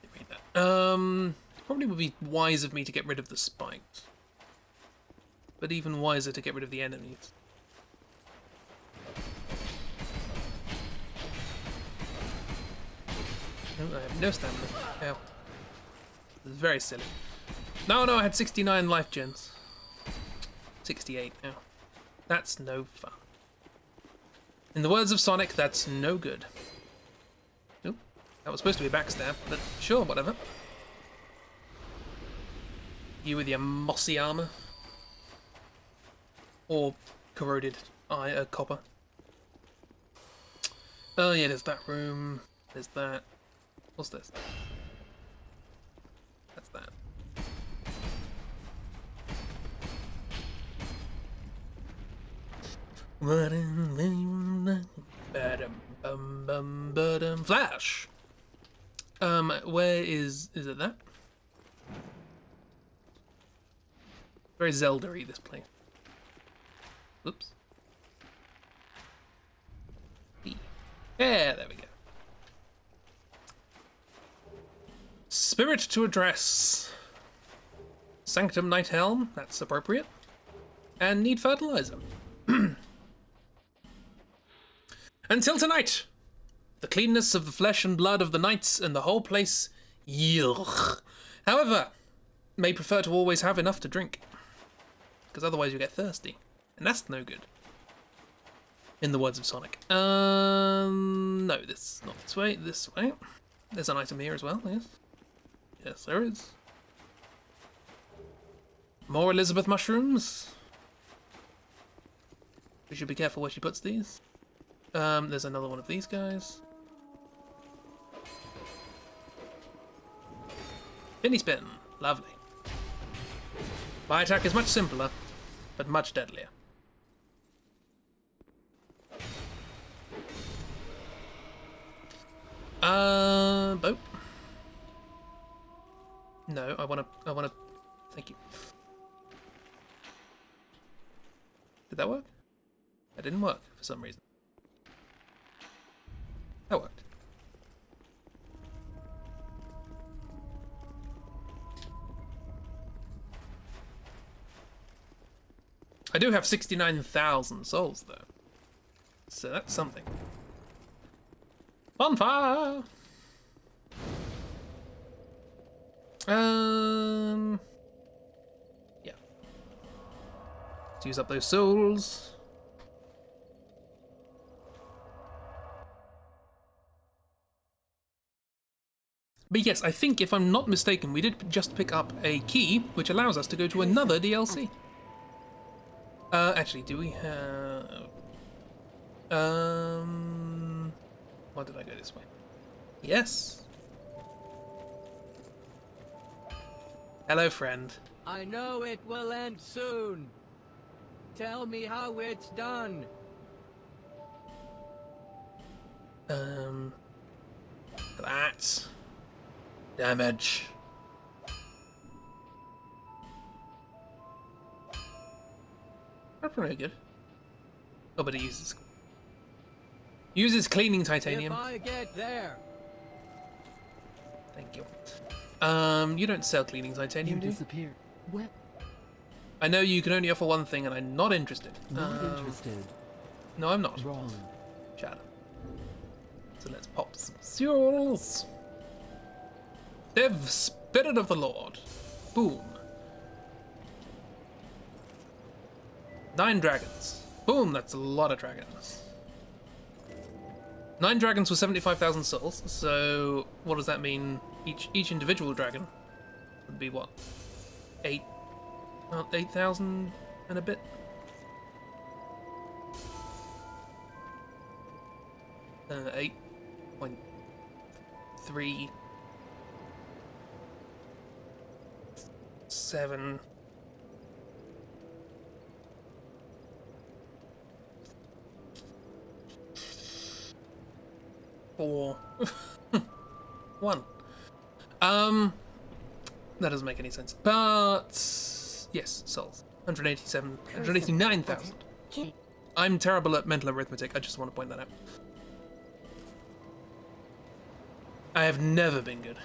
Didn't read that. Probably would be wise of me to get rid of the spikes. But even wiser to get rid of the enemies. Oh, I have no stamina. Ow. This is very silly. No, I had 69 life gens. 68 now. That's no fun. In the words of Sonic, that's no good. Oop, that was supposed to be a backstab, but sure, whatever. You with your mossy armor. Or corroded copper. Oh yeah, there's that room. There's that. What's this? That's that. Flash! Where is it that? Very Zelda-y, this place. Oops. B. Yeah, there we go. Spirit to address. Sanctum Night Helm, that's appropriate. And need fertilizer. Until tonight, the cleanness of the flesh and blood of the knights and the whole place, yuck. However, may prefer to always have enough to drink, because otherwise you get thirsty, and that's no good. In the words of Sonic. No, this not this way. This way. There's an item here as well. Yes, yes, there is. More Elizabeth mushrooms. We should be careful where she puts these. There's another one of these guys. Spinny spin. Lovely. My attack is much simpler, but much deadlier. Boat. No, I wanna, thank you. Did that work? That didn't work for some reason. That worked. I do have 69,000 souls though, so that's something. Bonfire! Yeah. Let's use up those souls. But yes, I think if I'm not mistaken, we did just pick up a key, which allows us to go to another DLC. Actually, do we have... Why did I go this way? Yes. Hello, friend. I know it will end soon. Tell me how it's done. That. Damage. That's pretty good. Oh, but it uses cleaning titanium. If I get there. Thank you. You don't sell cleaning titanium, do you? Disappeared. What? I know you can only offer one thing, and I'm not interested. Not interested. No, I'm not. Wrong. Shut up. So let's pop some souls. Dev, Spirit of the Lord. Boom. 9 dragons. Boom, that's a lot of dragons. 9 dragons for 75,000 souls. So what does that mean? Each individual dragon would be what? 8,000 and a bit. Uh, 8.3 7 4 1. That doesn't make any sense. But yes, souls. 189,000. I'm terrible at mental arithmetic. I just want to point that out. I have never been good.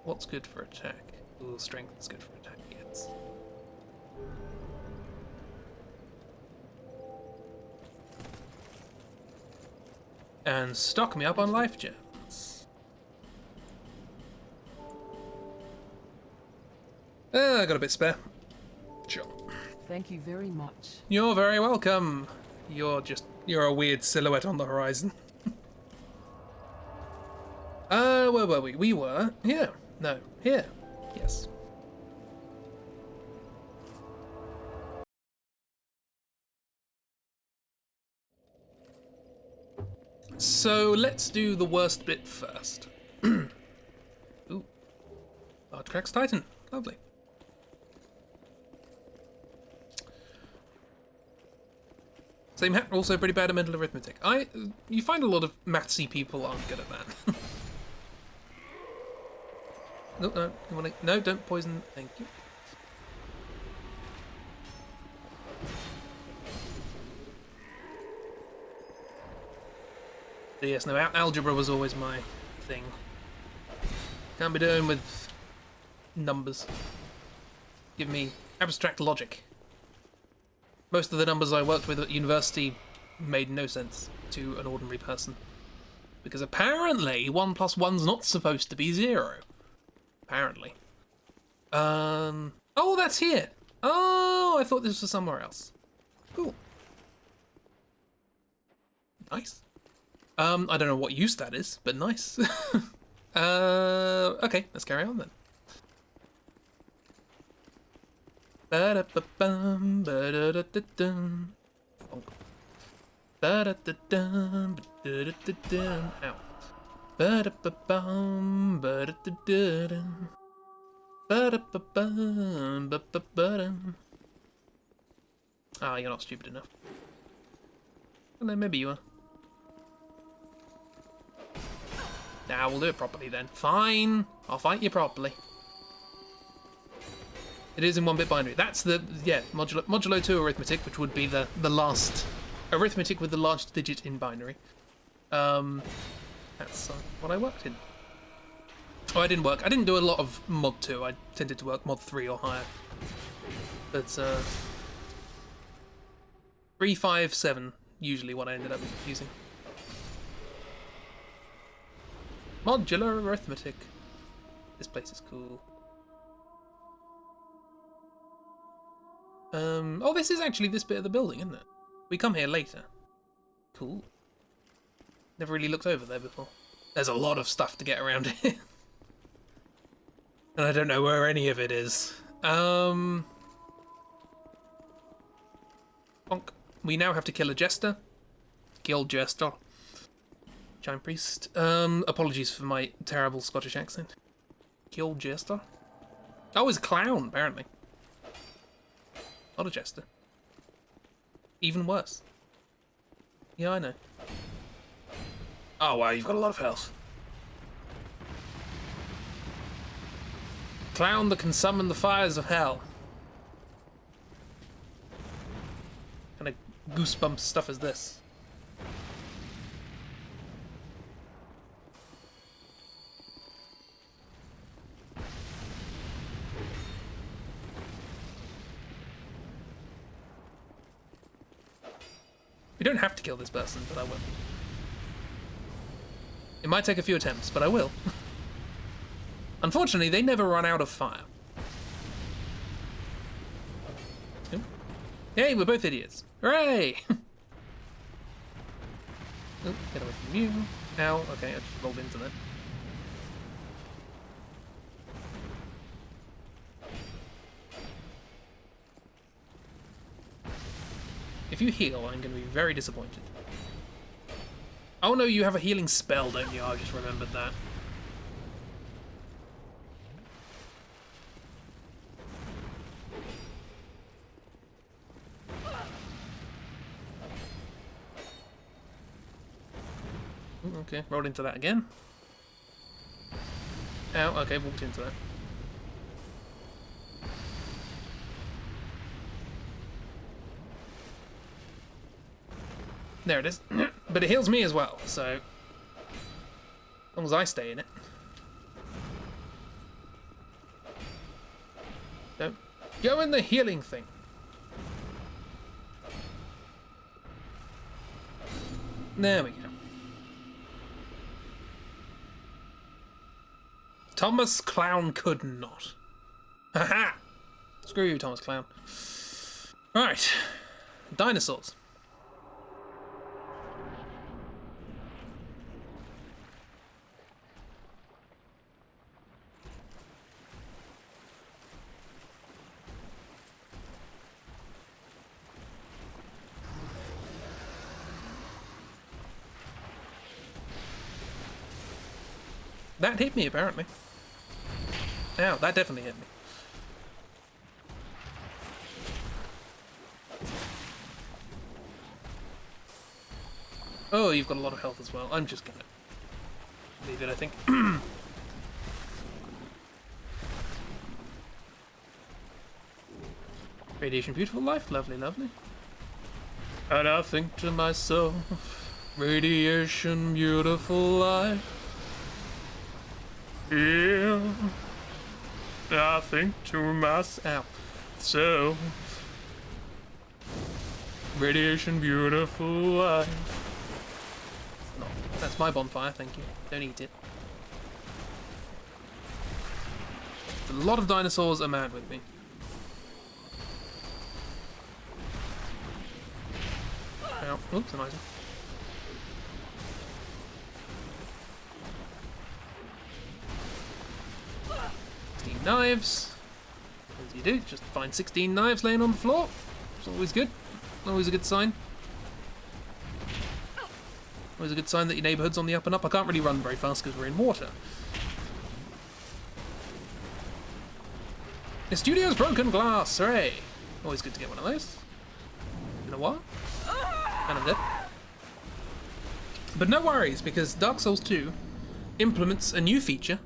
What's good for attack? Ooh, strength is good for attack, yes. And stock me up on life gems. I got a bit spare. Sure. Thank you very much. You're very welcome. You're a weird silhouette on the horizon. Where were we? We were here. No. Here. Yes. So let's do the worst bit first. Ooh. Large Cracks Titan. Lovely. Same hat, also pretty bad at mental arithmetic. You find a lot of mathsy people aren't good at that. No, don't poison. Thank you. So yes, no, algebra was always my thing. Can't be doing with numbers. Give me abstract logic. Most of the numbers I worked with at university made no sense to an ordinary person. Because apparently 1 plus 1's not supposed to be 0. Apparently. Oh, that's here! Oh, I thought this was somewhere else. Cool. Nice. I don't know what use that is, but nice. Okay, let's carry on then. Ba-da-ba-bum, ba-da-da-da-dum. Ba-da-da-dum, ba-da-da-da-dum. Ow. Ba-da-ba-bum, ba-da-da-da-dum. Ba-da-ba-bum, ba-ba-ba-dum. Ah, you're not stupid enough. Well, then maybe you are. Now we'll do it properly then. Fine, I'll fight you properly. It is in 1-bit binary. That's the, yeah, modulo 2 arithmetic, which would be the last arithmetic with the last digit in binary. That's what I worked in. Oh, I didn't work. I didn't do a lot of mod 2. I tended to work mod 3 or higher. But 3, 5, 7 usually what I ended up using. Modular arithmetic. This place is cool. Oh, this is actually this bit of the building, isn't it? We come here later. Cool. Never really looked over there before. There's a lot of stuff to get around here. And I don't know where any of it is. Bonk. We now have to kill a jester. Kill jester. Giant priest. Apologies for my terrible Scottish accent. Kill jester. Oh, it's a clown, apparently. Not a jester. Even worse. Yeah, I know. Oh wow, you've got a lot of health. Clown that can summon the fires of hell. Kind of goosebump stuff is this? You don't have to kill this person, but I will. It might take a few attempts, but I will. Unfortunately, they never run out of fire. Ooh. Yay, we're both idiots. Hooray! Ooh, get away from you. Ow, okay, I just rolled into that. If you heal, I'm going to be very disappointed. Oh no, you have a healing spell, don't you? I just remembered that. Ooh, okay, rolled into that again. Ow, okay, walked into that. There it is. But it heals me as well, so as long as I stay in it. Don't go in the healing thing. There we go. Thomas Clown could not. Haha! Screw you, Thomas Clown. Right. Dinosaurs. That hit me, apparently. Ow, that definitely hit me. Oh, you've got a lot of health as well. I'm just gonna leave it, I think. Radiation, beautiful life. Lovely, lovely. And I think to myself, radiation, beautiful life. Yeah. I think to myself, so. Radiation, beautiful life. No, that's my bonfire, thank you. Don't eat it. A lot of dinosaurs are mad with me. Ow. Oops, an item. Knives. As you do, just find 16 knives laying on the floor. It's always good. Always a good sign. Always a good sign that your neighbourhood's on the up and up. I can't really run very fast because we're in water. The studio's broken glass, hooray! Always good to get one of those. In a while. And I'm dead. But no worries, because Dark Souls 2 implements a new feature,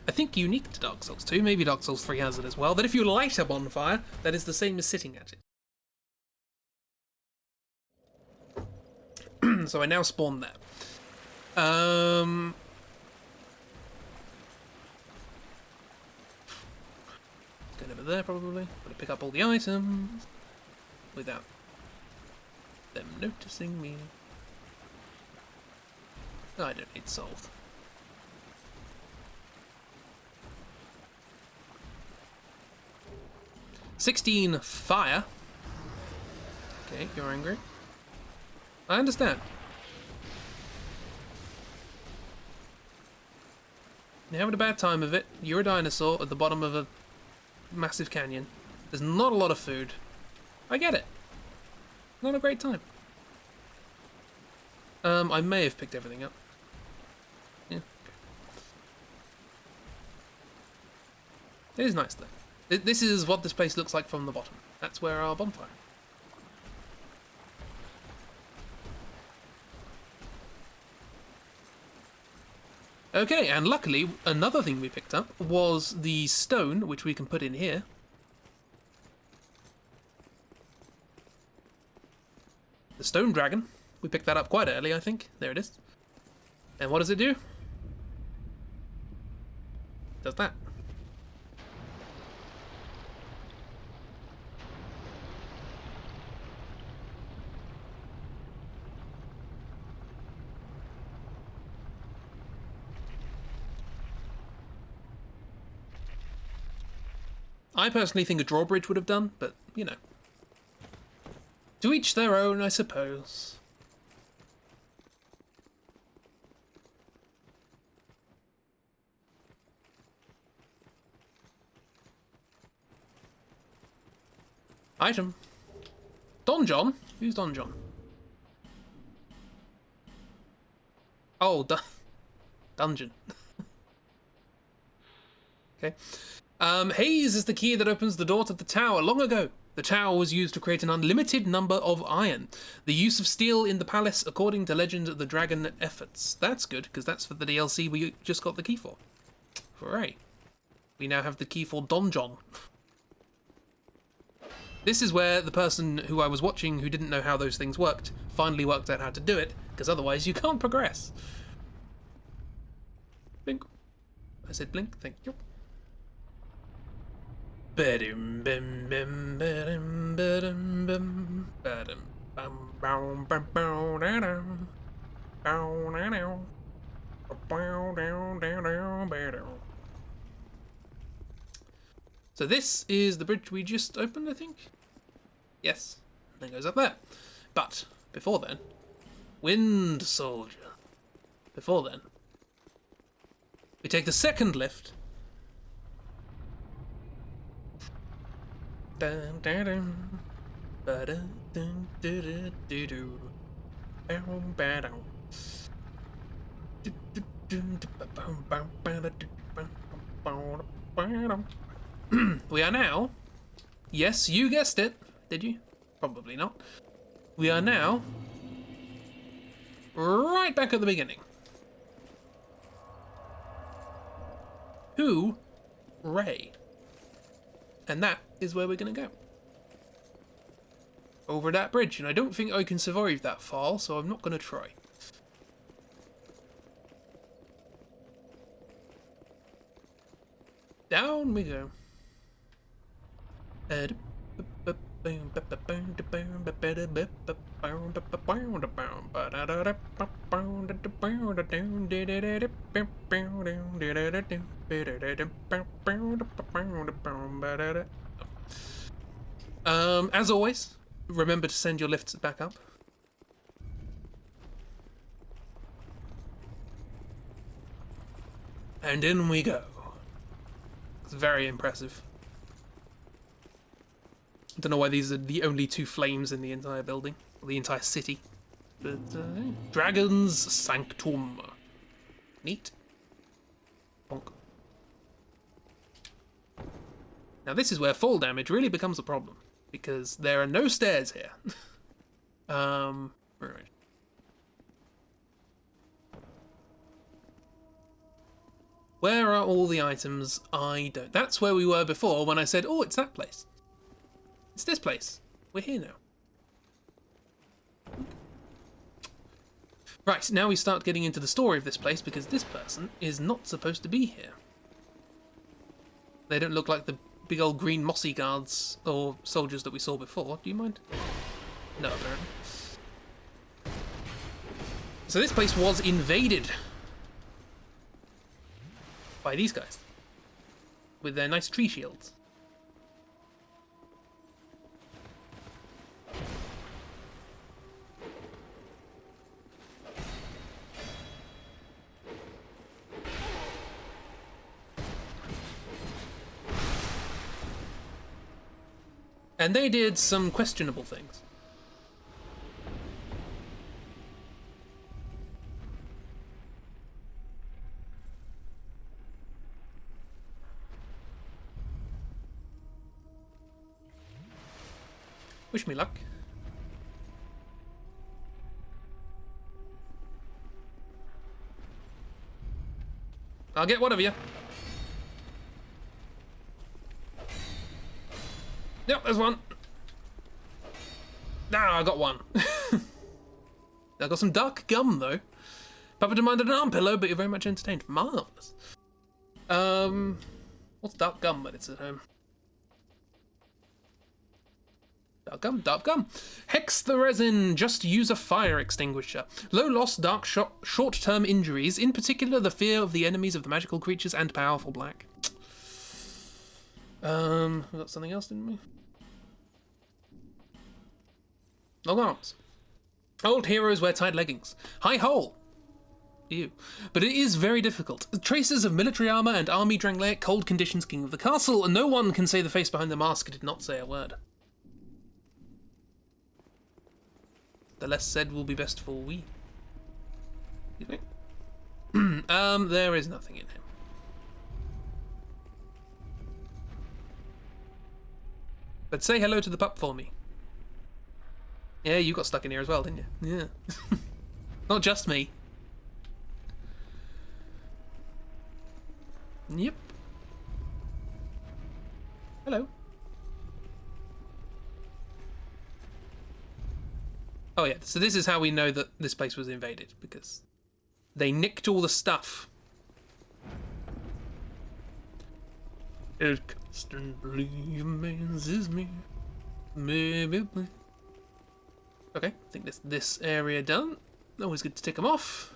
I think unique to Dark Souls 2, maybe Dark Souls 3 has it as well, that if you light a bonfire, that is the same as sitting at it. So I now spawn there. Going over there probably. Gotta pick up all the items without them noticing me. Oh, I don't need salt. "16 fire." Okay, you're angry. I understand. You're having a bad time of it. You're a dinosaur at the bottom of a massive canyon. There's not a lot of food. I get it. Not a great time. I may have picked everything up. Yeah. It is nice though. This is what this place looks like from the bottom. That's where our bonfire. Okay, and luckily, another thing we picked up was the stone, which we can put in here. The stone dragon. We picked that up quite early, I think. There it is. And what does it do? Does that. I personally think a drawbridge would have done, but, you know. To each their own, I suppose. Item. Don John? Who's Don John? Oh, dungeon. Okay. Haze is the key that opens the door to the tower. Long ago, the tower was used to create an unlimited number of iron. The use of steel in the palace, according to legend, the dragon efforts. That's good, because that's for the DLC we just got the key for. Hooray. We now have the key for Don John. This is where the person who I was watching, who didn't know how those things worked, finally worked out how to do it, because otherwise you can't progress. Blink. I said blink, thank you. So this is the bridge we just opened, I think? Yes. And it goes up there. But, before then, Wind Soldier. Before then, we take the second lift. Dun, dun, dun. Ba-dun, dun, dun, dun, dun, dun. Bow, ba-dum. Du, du, We are now. Yes, you guessed it. Did you? Probably not. We are now right back at the beginning. Who? Ray. And that is where we're going to go. Over that bridge. And I don't think I can survive that fall, so I'm not going to try. Down we go. As always, remember to send your lifts back up. And in we go. It's very impressive. I don't know why these are the only two flames in the entire building, or the entire city. But, Dragon's Sanctum. Neat. Bonk. Now this is where fall damage really becomes a problem, because there are no stairs here. Right. Where are all the items? I don't. That's where we were before when I said, oh, it's that place. It's this place. We're here now. Right, now we start getting into the story of this place, because this person is not supposed to be here. They don't look like the big old green mossy guards or soldiers that we saw before. Do you mind? No, apparently. So this place was invaded by these guys with their nice tree shields. And they did some questionable things. Wish me luck. I'll get one of you. Yep, there's one. Now I got one. I got some dark gum though. Papa demanded an arm pillow, but you're very much entertained. Marvelous. What's dark gum when it's at home? Dark gum, dark gum. Hex the resin. Just use a fire extinguisher. Low loss, dark short-term injuries, in particular the fear of the enemies of the magical creatures and powerful black. We got something else, didn't we? Long arms. Old heroes wear tight leggings. High hole. Ew. But it is very difficult. Traces of military armor and army Drangleic, cold conditions, king of the castle, and no one can say the face behind the mask did not say a word. The less said will be best for we. Excuse me. There is nothing in here. But say hello to the pup for me. Yeah, you got stuck in here as well, didn't you? Yeah. Not just me. Yep. Hello. Oh yeah, so this is how we know that this place was invaded, because they nicked all the stuff. It constantly amazes me. Maybe. Okay, I think this area done. Always good to tick them off.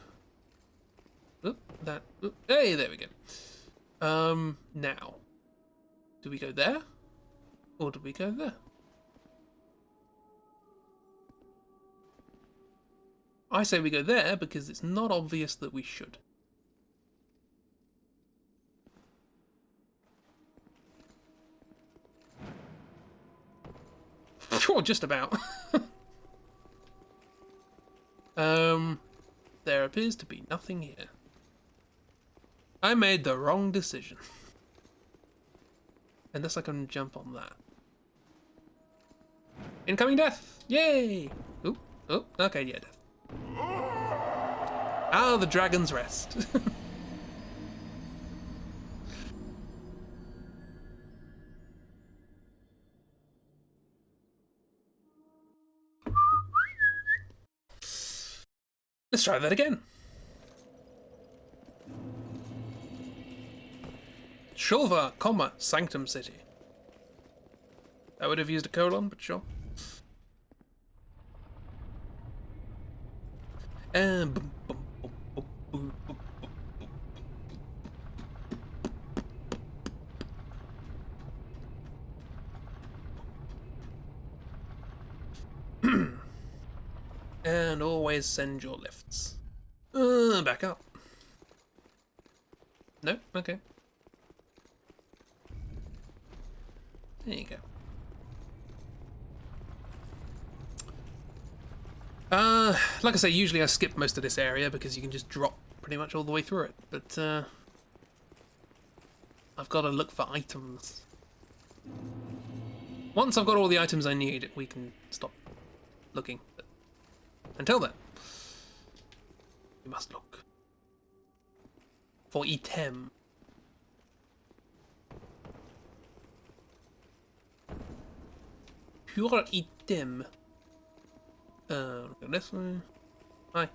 Oop, that. Oop. Hey, there we go. Now, do we go there, or do we go there? I say we go there because it's not obvious that we should. Sure, just about. There appears to be nothing here. I made the wrong decision. Unless I can jump on that. Incoming death! Yay! Ooh, oh, okay, yeah, death. Ah, the dragon's rest. Let's try that again. Shulva, comma, Sanctum City. I would have used a colon, but sure. And boom, boom, boom, boom, boom, boom. And always send your lifts. Back up. No? Okay. There you go. Like I say, usually I skip most of this area because you can just drop pretty much all the way through it, but I've got to look for items. Once I've got all the items I need, we can stop looking. But until then, we must look for item. Pure item. Look at this one. Hi.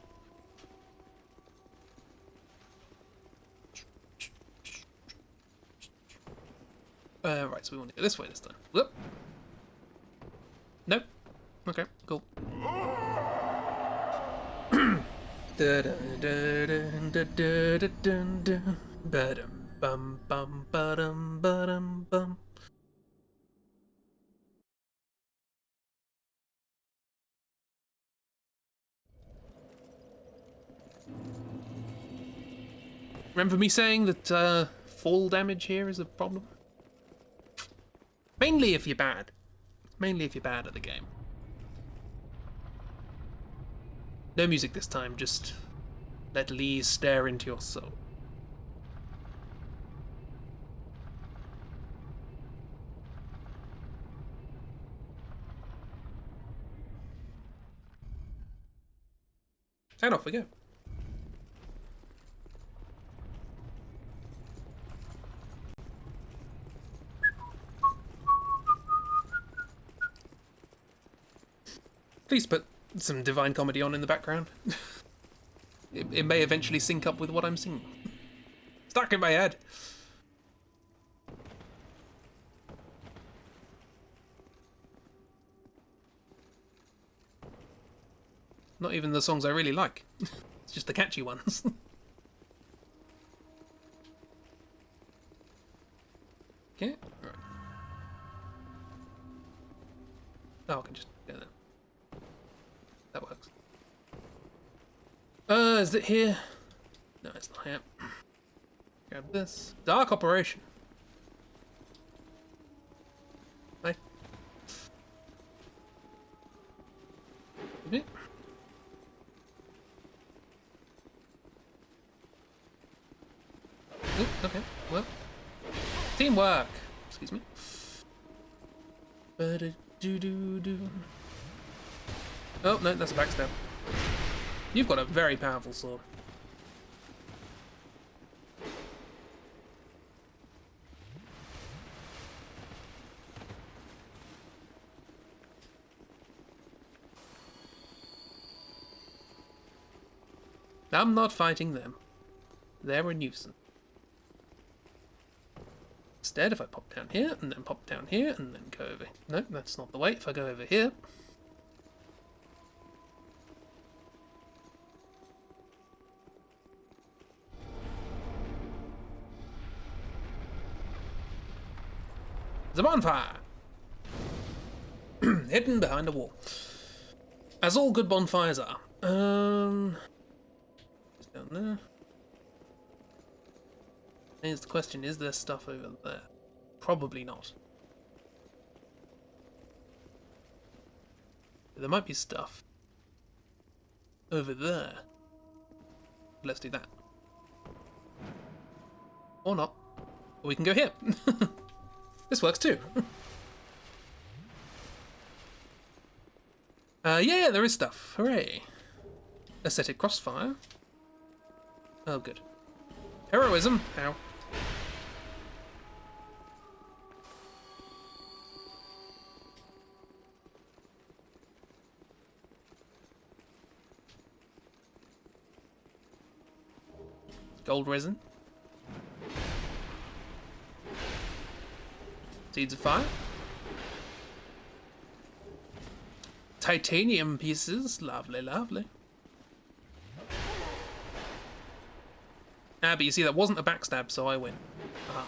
Right, so we want to go this way this time. Whoop. Nope. Okay, cool. Bum bum ba-dum ba-dum bum. Remember me saying that fall damage here is a problem? Mainly if you're bad. Mainly if you're bad at the game. No music this time, just let Lee stare into your soul. And off we go. Please put some Divine Comedy on in the background. It may eventually sync up with what I'm singing. Stuck in my head. Not even the songs I really like. It's just the catchy ones. Okay, right. Oh, I can just go there. That works. Is it here? No, it's not here. Grab this. Dark Operation. Hi. Okay. Oop, okay, well. Teamwork! Excuse me. Ba-da-doo-doo-doo. Oh, no, that's a backstab. You've got a very powerful sword. I'm not fighting them. They're a nuisance. Instead, if I pop down here, and then pop down here, and then go over... No, that's not the way. If I go over here... The bonfire! Hidden behind a wall. As all good bonfires are. It's down there. Here's the question, is there stuff over there? Probably not. There might be stuff over there. Let's do that. Or not. Or we can go here. This works too. Yeah, there is stuff. Hooray. Ascetic Crossfire. Oh, good. Heroism. Ow. Gold resin. Seeds of fire. Titanium pieces. Lovely, lovely. Ah, but you see, that wasn't a backstab, so I win. Aha.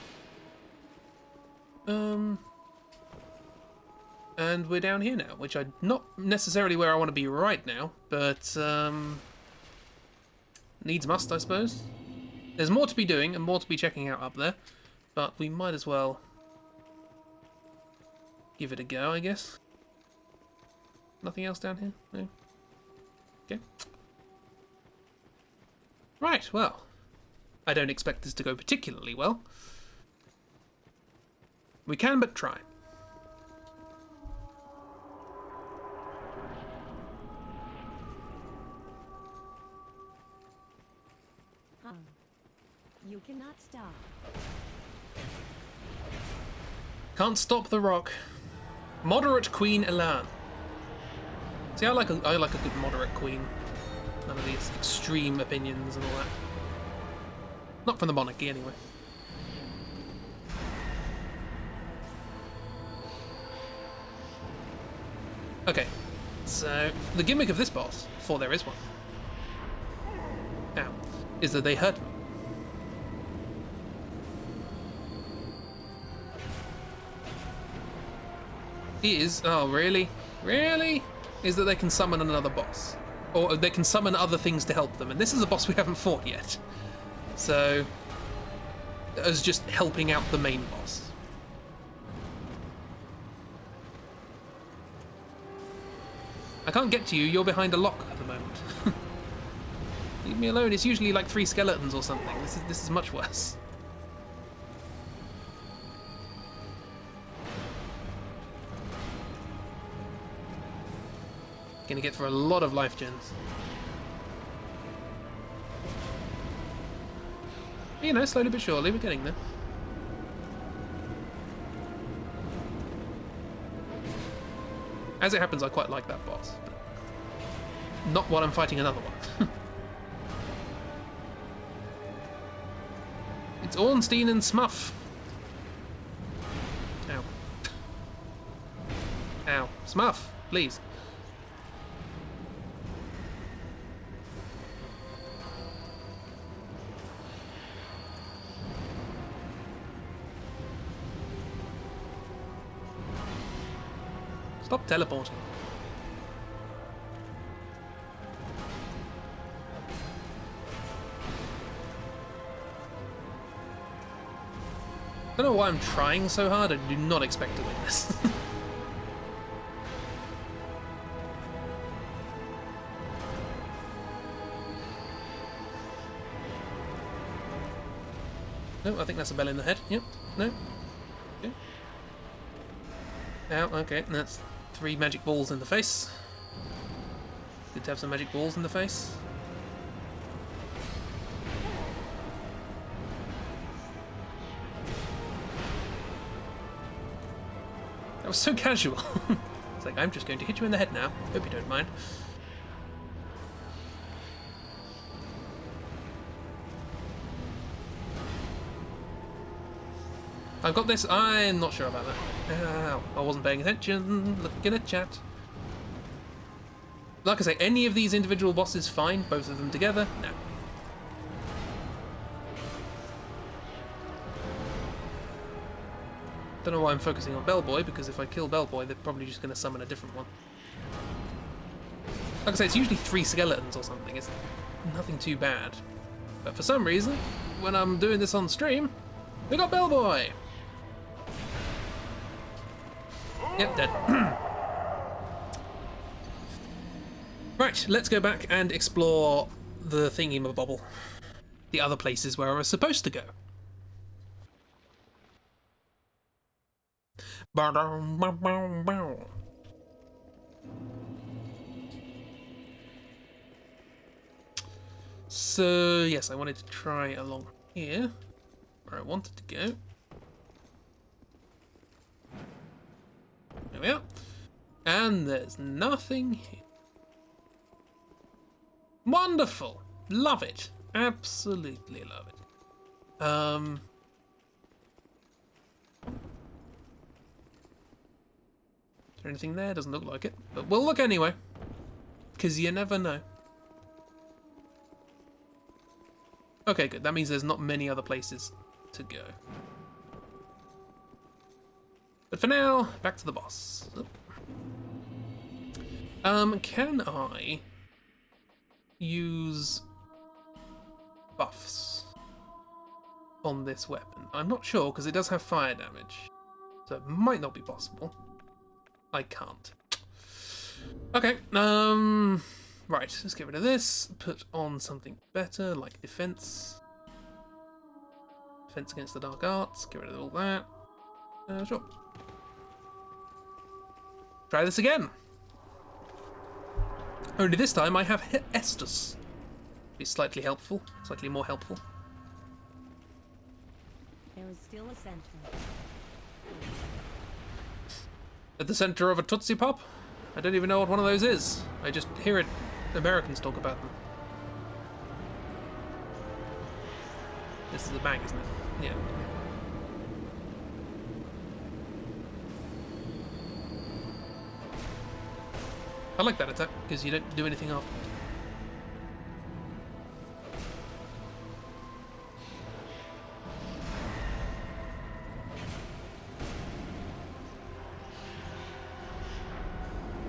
And we're down here now, which I'm not necessarily where I want to be right now, but needs must, I suppose. There's more to be doing and more to be checking out up there, but we might as well give it a go, I guess. Nothing else down here? No? Okay. Right, well. I don't expect this to go particularly well. We can but try. You cannot stop. Can't stop the rock. Moderate Queen Elan. See, I like a good moderate queen. None of these extreme opinions and all that. Not from the monarchy, anyway. Okay, so the gimmick of this boss, for there is one, now, is that they hurt me. Is, oh really? Really? Is that they can summon another boss. Or they can summon other things to help them, and this is a boss we haven't fought yet. So, as just helping out the main boss. I can't get to you, you're behind a lock at the moment. Leave me alone, it's usually like 3 skeletons or something. This is much worse. Gonna get for a lot of life gens. You know, slowly but surely, we're getting there. As it happens, I quite like that boss. But not while I'm fighting another one. It's Ornstein and Smuff. Ow. Ow. Smuff, please. Stop teleporting. I don't know why I'm trying so hard. I do not expect to win this. No, I think that's a bell in the head. Yep. No. Okay. Ow, okay. That's 3 magic balls in the face. Good to have some magic balls in the face. That was so casual. It's like, I'm just going to hit you in the head now. Hope you don't mind. I've got this. I'm not sure about that. Ow, I wasn't paying attention. Looking at chat. Like I say, any of these individual bosses, fine. Both of them together, no. Don't know why I'm focusing on Bellboy, because if I kill Bellboy, they're probably just going to summon a different one. Like I say, it's usually 3 skeletons or something. It's nothing too bad. But for some reason, when I'm doing this on stream, we got Bellboy! Yep, dead. Right, let's go back and explore the thingy-mabobble. The other places where I was supposed to go. So, yes, I wanted to try along here, where I wanted to go. There we are. And there's nothing here. Wonderful! Love it. Absolutely love it. Is there anything there? Doesn't look like it. But we'll look anyway. Because you never know. Okay, good. That means there's not many other places to go. But for now, back to the boss. Can I use buffs on this weapon? I'm not sure, because it does have fire damage. So it might not be possible. I can't. Okay, right, let's get rid of this. Put on something better, like defense. Defense against the dark arts. Get rid of all that. Sure. Try this again. Only this time I have Estus. Be slightly helpful, slightly more helpful. There is still a sentry. At the center of a Tootsie Pop? I don't even know what one of those is. I just hear it. Americans talk about them. This is a bang, isn't it? Yeah. I like that attack, because you don't do anything after.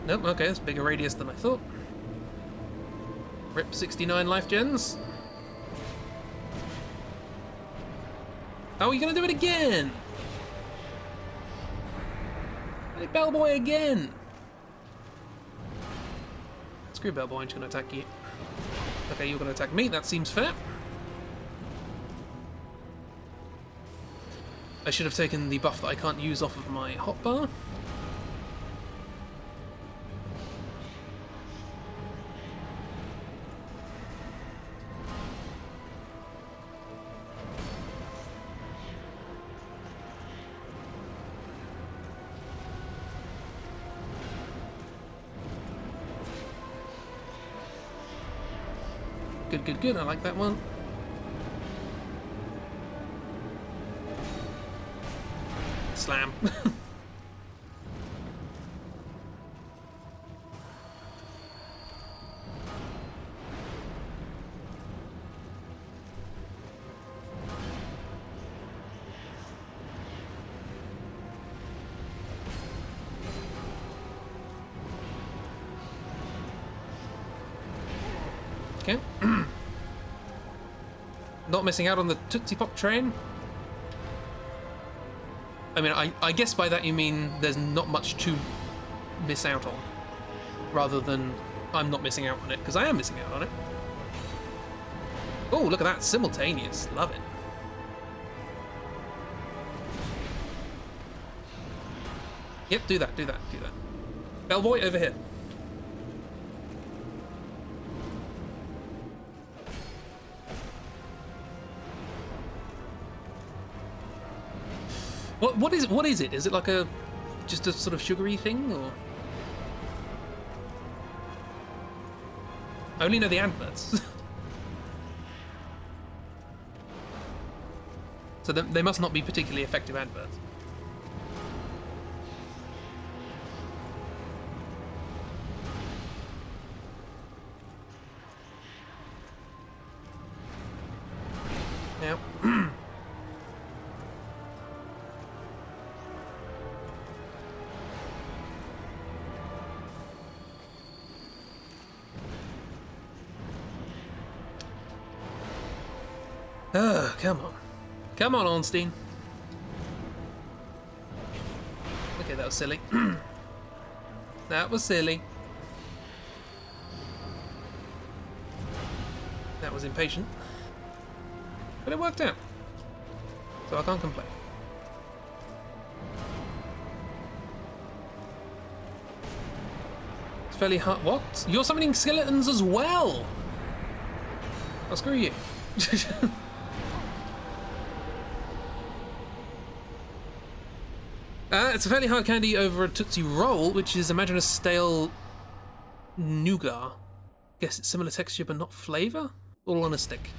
Nope, okay, that's a bigger radius than I thought. Rip 69 life gens. Oh, you're gonna do it again! Hey, Bellboy again! Screw Bellboy, I'm just gonna attack you. Okay, you're gonna attack me, that seems fair. I should have taken the buff that I can't use off of my hotbar. Good, good, good. I like that one. Slam. Okay. Not missing out on the Tootsie Pop train. I mean, I guess by that you mean there's not much to miss out on, rather than I'm not missing out on it, because I am missing out on it. Oh, look at that, simultaneous. Love it. Yep, do that, do that, do that. Bellboy, over here. What is it? What is it? Is it like just a sort of sugary thing, or? I only know the adverts. So they must not be particularly effective adverts. Now. Come on. Come on, Ornstein. Okay, that was silly. That was silly. That was impatient. But it worked out. So I can't complain. It's fairly hard. What? You're summoning skeletons as well? Oh, screw you. It's a fairly hard candy over a Tootsie Roll, which is, imagine, a stale nougat. Guess it's similar texture but not flavour? All on a stick.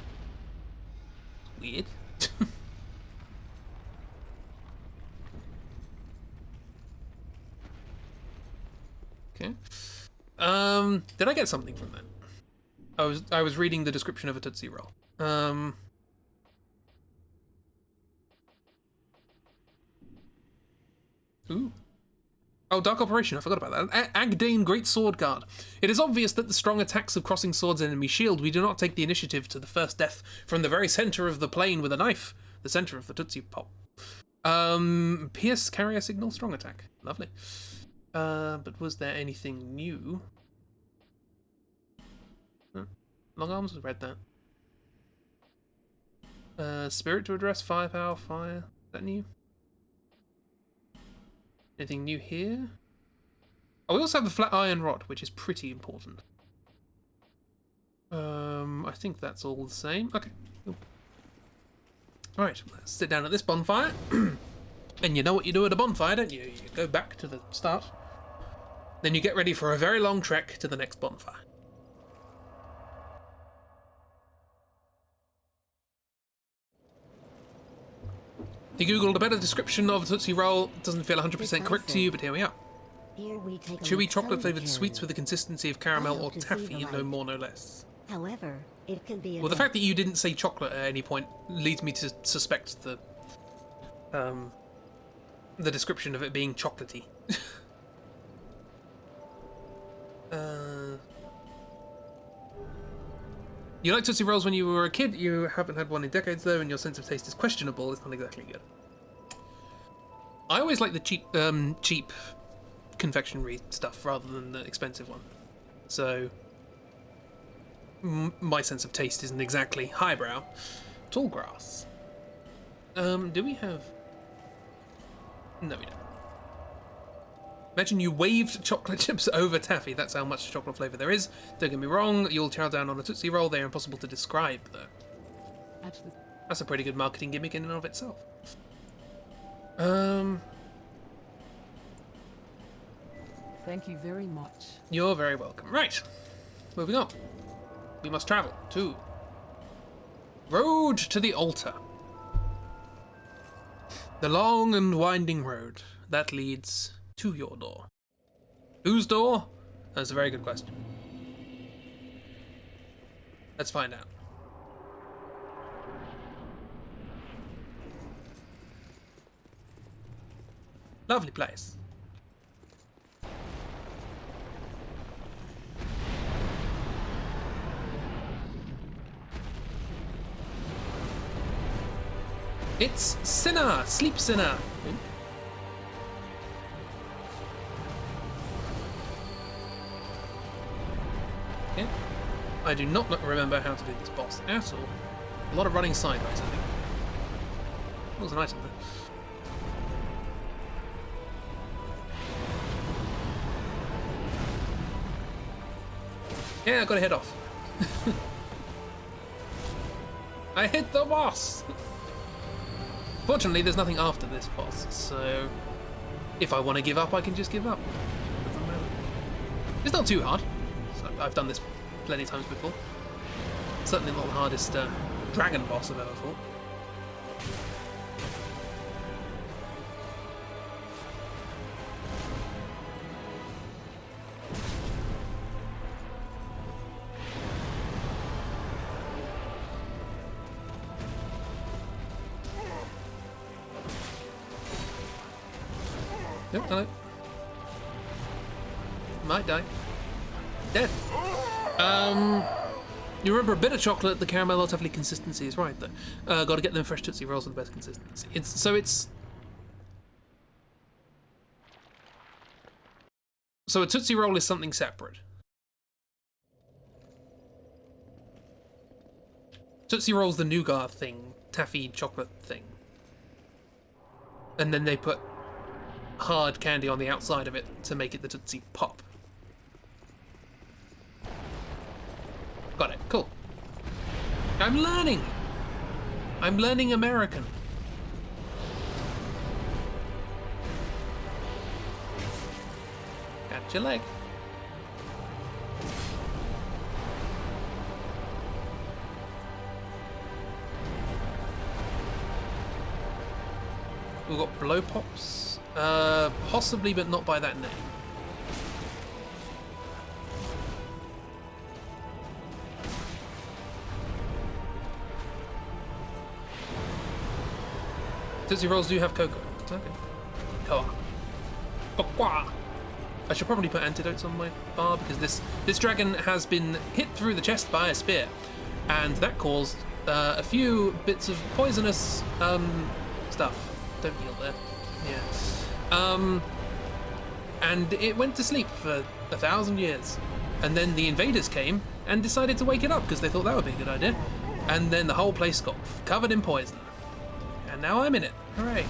Weird. Okay. Did I get something from that? I was reading the description of a Tootsie Roll. Ooh. Oh, Dark Operation, I forgot about that. Agdane Great Sword Guard. It is obvious that the strong attacks of Crossing Swords enemy shield, we do not take the initiative to the first death from the very centre of the plane with a knife. The centre of the Tootsie Pop. Pierce Carrier Signal Strong Attack. Lovely. But was there anything new? Long Arms, I read that. Spirit to address Firepower, Fire. Is that new? Anything new here? Oh, we also have the Flat Iron Rod, which is pretty important. I think that's all the same. Okay, cool. Alright, let's sit down at this bonfire. And you know what you do at a bonfire, don't you? You go back to the start. Then you get ready for a very long trek to the next bonfire. You googled a better description of a Tootsie Roll. Doesn't feel 100% correct to you, but here we are. Here we take Chewy chocolate-flavoured sweets with the consistency of caramel or taffy, no more, no less. However, it can be. Well, the fact that you didn't say chocolate at any point leads me to suspect the description of it being chocolatey. You liked Tootsie Rolls when you were a kid. You haven't had one in decades, though, and your sense of taste is questionable. It's not exactly good. I always like the cheap confectionery stuff rather than the expensive one. So my sense of taste isn't exactly highbrow. Tall grass. Do we have? No, we don't. Imagine you waved chocolate chips over taffy. That's how much chocolate flavour there is. Don't get me wrong, you'll chow down on a Tootsie Roll. They're impossible to describe, though. That's a pretty good marketing gimmick in and of itself. Thank you very much. You're very welcome. Right, moving on. We must travel to Road to the Altar. The long and winding road that leads to your door. Whose door? That's a very good question. Let's find out. Lovely place. It's Sinner, Sleep Sinner. Okay. I do not remember how to do this boss at all. A lot of running sideways, I think. That was an item though. Yeah, I gotta head off. I hit the boss! Fortunately, there's nothing after this boss, so if I want to give up, I can just give up. Doesn't matter. It's not too hard. So I've done this plenty of times before. Certainly not the hardest dragon boss I've ever fought. Yep, hello. Might die. Dead. You remember a bit of chocolate, the caramel or taffy consistency is right though. Gotta get them fresh Tootsie Rolls with the best consistency. So a Tootsie Roll is something separate. Tootsie Roll's the nougat thing, taffy chocolate thing. And then they put hard candy on the outside of it to make it the Tootsie Pop. Got it. Cool. I'm learning. I'm learning American. Got your leg. We've got blow pops. Possibly, but not by that name. Tootsie Rolls do have cocoa. Okay. Cocoa. Cocoa. I should probably put antidotes on my bar because this dragon has been hit through the chest by a spear, and that caused a few bits of poisonous stuff. Don't heal there. Yeah. And it went to sleep for 1,000 years, and then the invaders came and decided to wake it up because they thought that would be a good idea, and then the whole place got covered in poison. And now I'm in it. Hooray.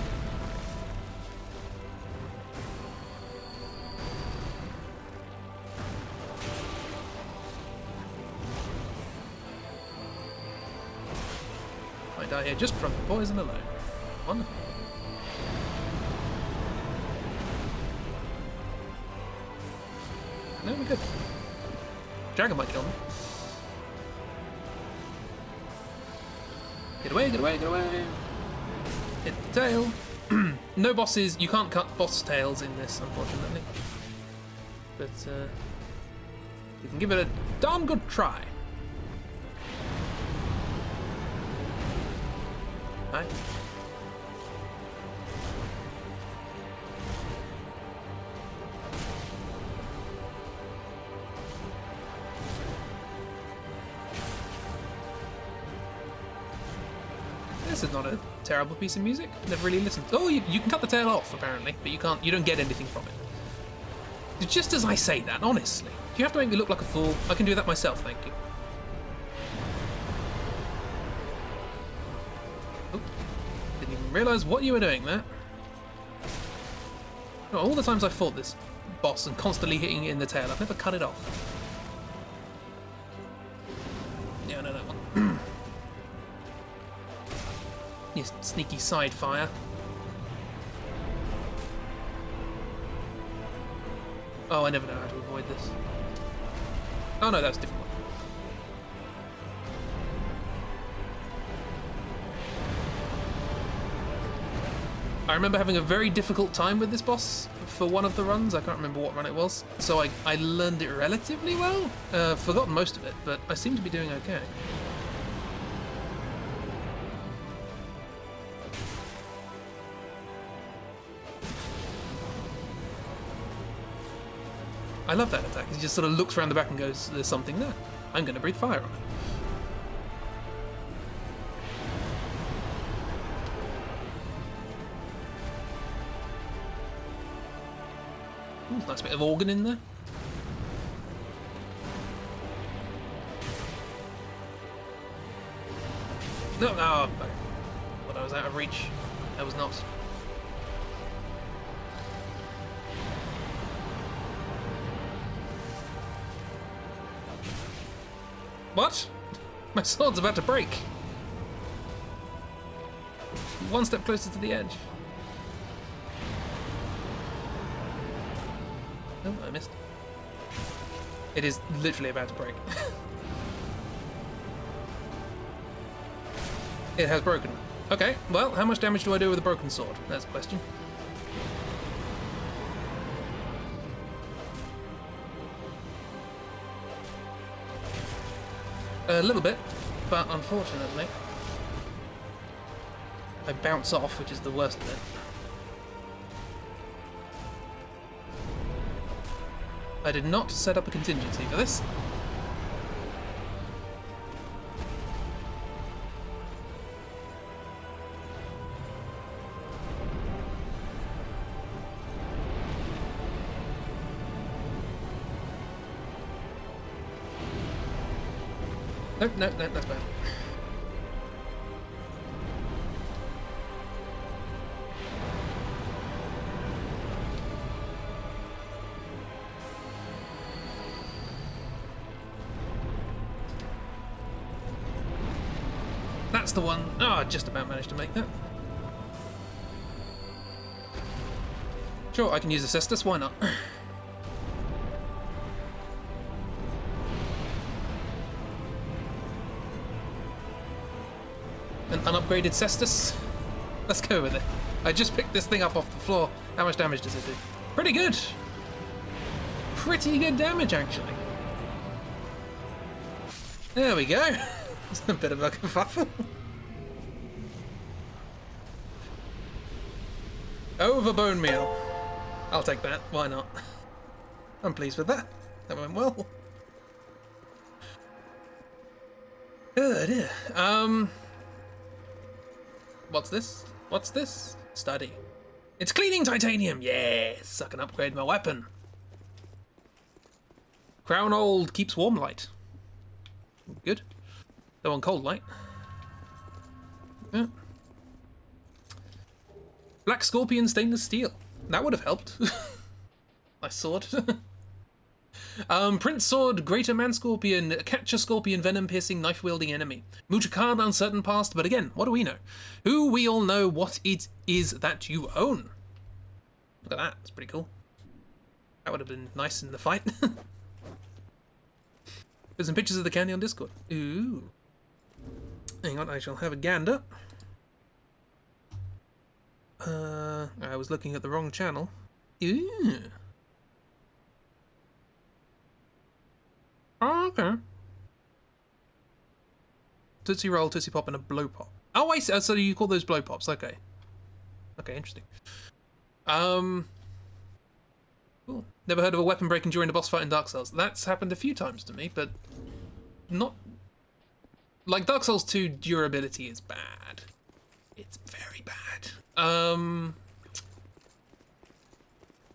I die here just from the poison alone. Wonderful. No, we're good. Dragon might kill me. Get away, get away, get away. Hit the tail. No bosses. You can't cut boss tails in this, unfortunately. But you can give it a darn good try. Hi. This is not a terrible piece of music. Never really listened. Oh, you can cut the tail off apparently, but you can't. You don't get anything from it. Just as I say that, honestly, do you have to make me look like a fool? I can do that myself, thank you. Oh, didn't even realise what you were doing there. Oh, all the times I fought this boss and constantly hitting it in the tail, I've never cut it off. Yeah, I know that one. You sneaky side fire. Oh, I never know how to avoid this. Oh no, that's a different one. I remember having a very difficult time with this boss for one of the runs. I can't remember what run it was. So I learned it relatively well. Forgotten most of it, but I seem to be doing okay. I love that attack. He just sort of looks around the back and goes, there's something there. I'm going to breathe fire on it. Ooh, nice bit of organ in there. No, no. But I was out of reach. I was not. What? My sword's about to break. One step closer to the edge. Oh, I missed. It is literally about to break. It has broken. Okay, well, how much damage do I do with a broken sword? That's the question. A little bit, but unfortunately, I bounce off, which is the worst of it. I did not set up a contingency for this. Nope, nope, nope, that's bad. that's the one. Oh, I just about managed to make that. Sure, I can use the cestus, why not? An unupgraded cestus? Let's go with it. I just picked this thing up off the floor. How much damage does it do? Pretty good! Pretty good damage, actually. There we go. It's a bit of a kerfuffle. Over bone meal. I'll take that. Why not? I'm pleased with that. That went well. Good. What's this? What's this? Study. It's cleaning titanium. Yes, I can upgrade my weapon. Crown old keeps warm light. Good. Go on cold light. Yeah. Black Scorpion stainless steel. That would have helped. Nice sword. Prince Sword, Greater Man Scorpion, Catcher Scorpion, Venom Piercing, Knife Wielding Enemy. Mutakan, Uncertain Past, but again, what do we know? Who we all know what it is that you own. Look at that, that's pretty cool. That would have been nice in the fight. There's some pictures of the candy on Discord. Ooh. Hang on, I shall have a gander. I was looking at the wrong channel. Ooh. Oh, okay. Tootsie Roll, Tootsie Pop, and a Blow Pop. Oh, I see. So you call those Blow Pops. Okay. Okay, interesting. Cool. Never heard of a weapon breaking during a boss fight in Dark Souls. That's happened a few times to me, but not... Like, Dark Souls 2 durability is bad. It's very bad.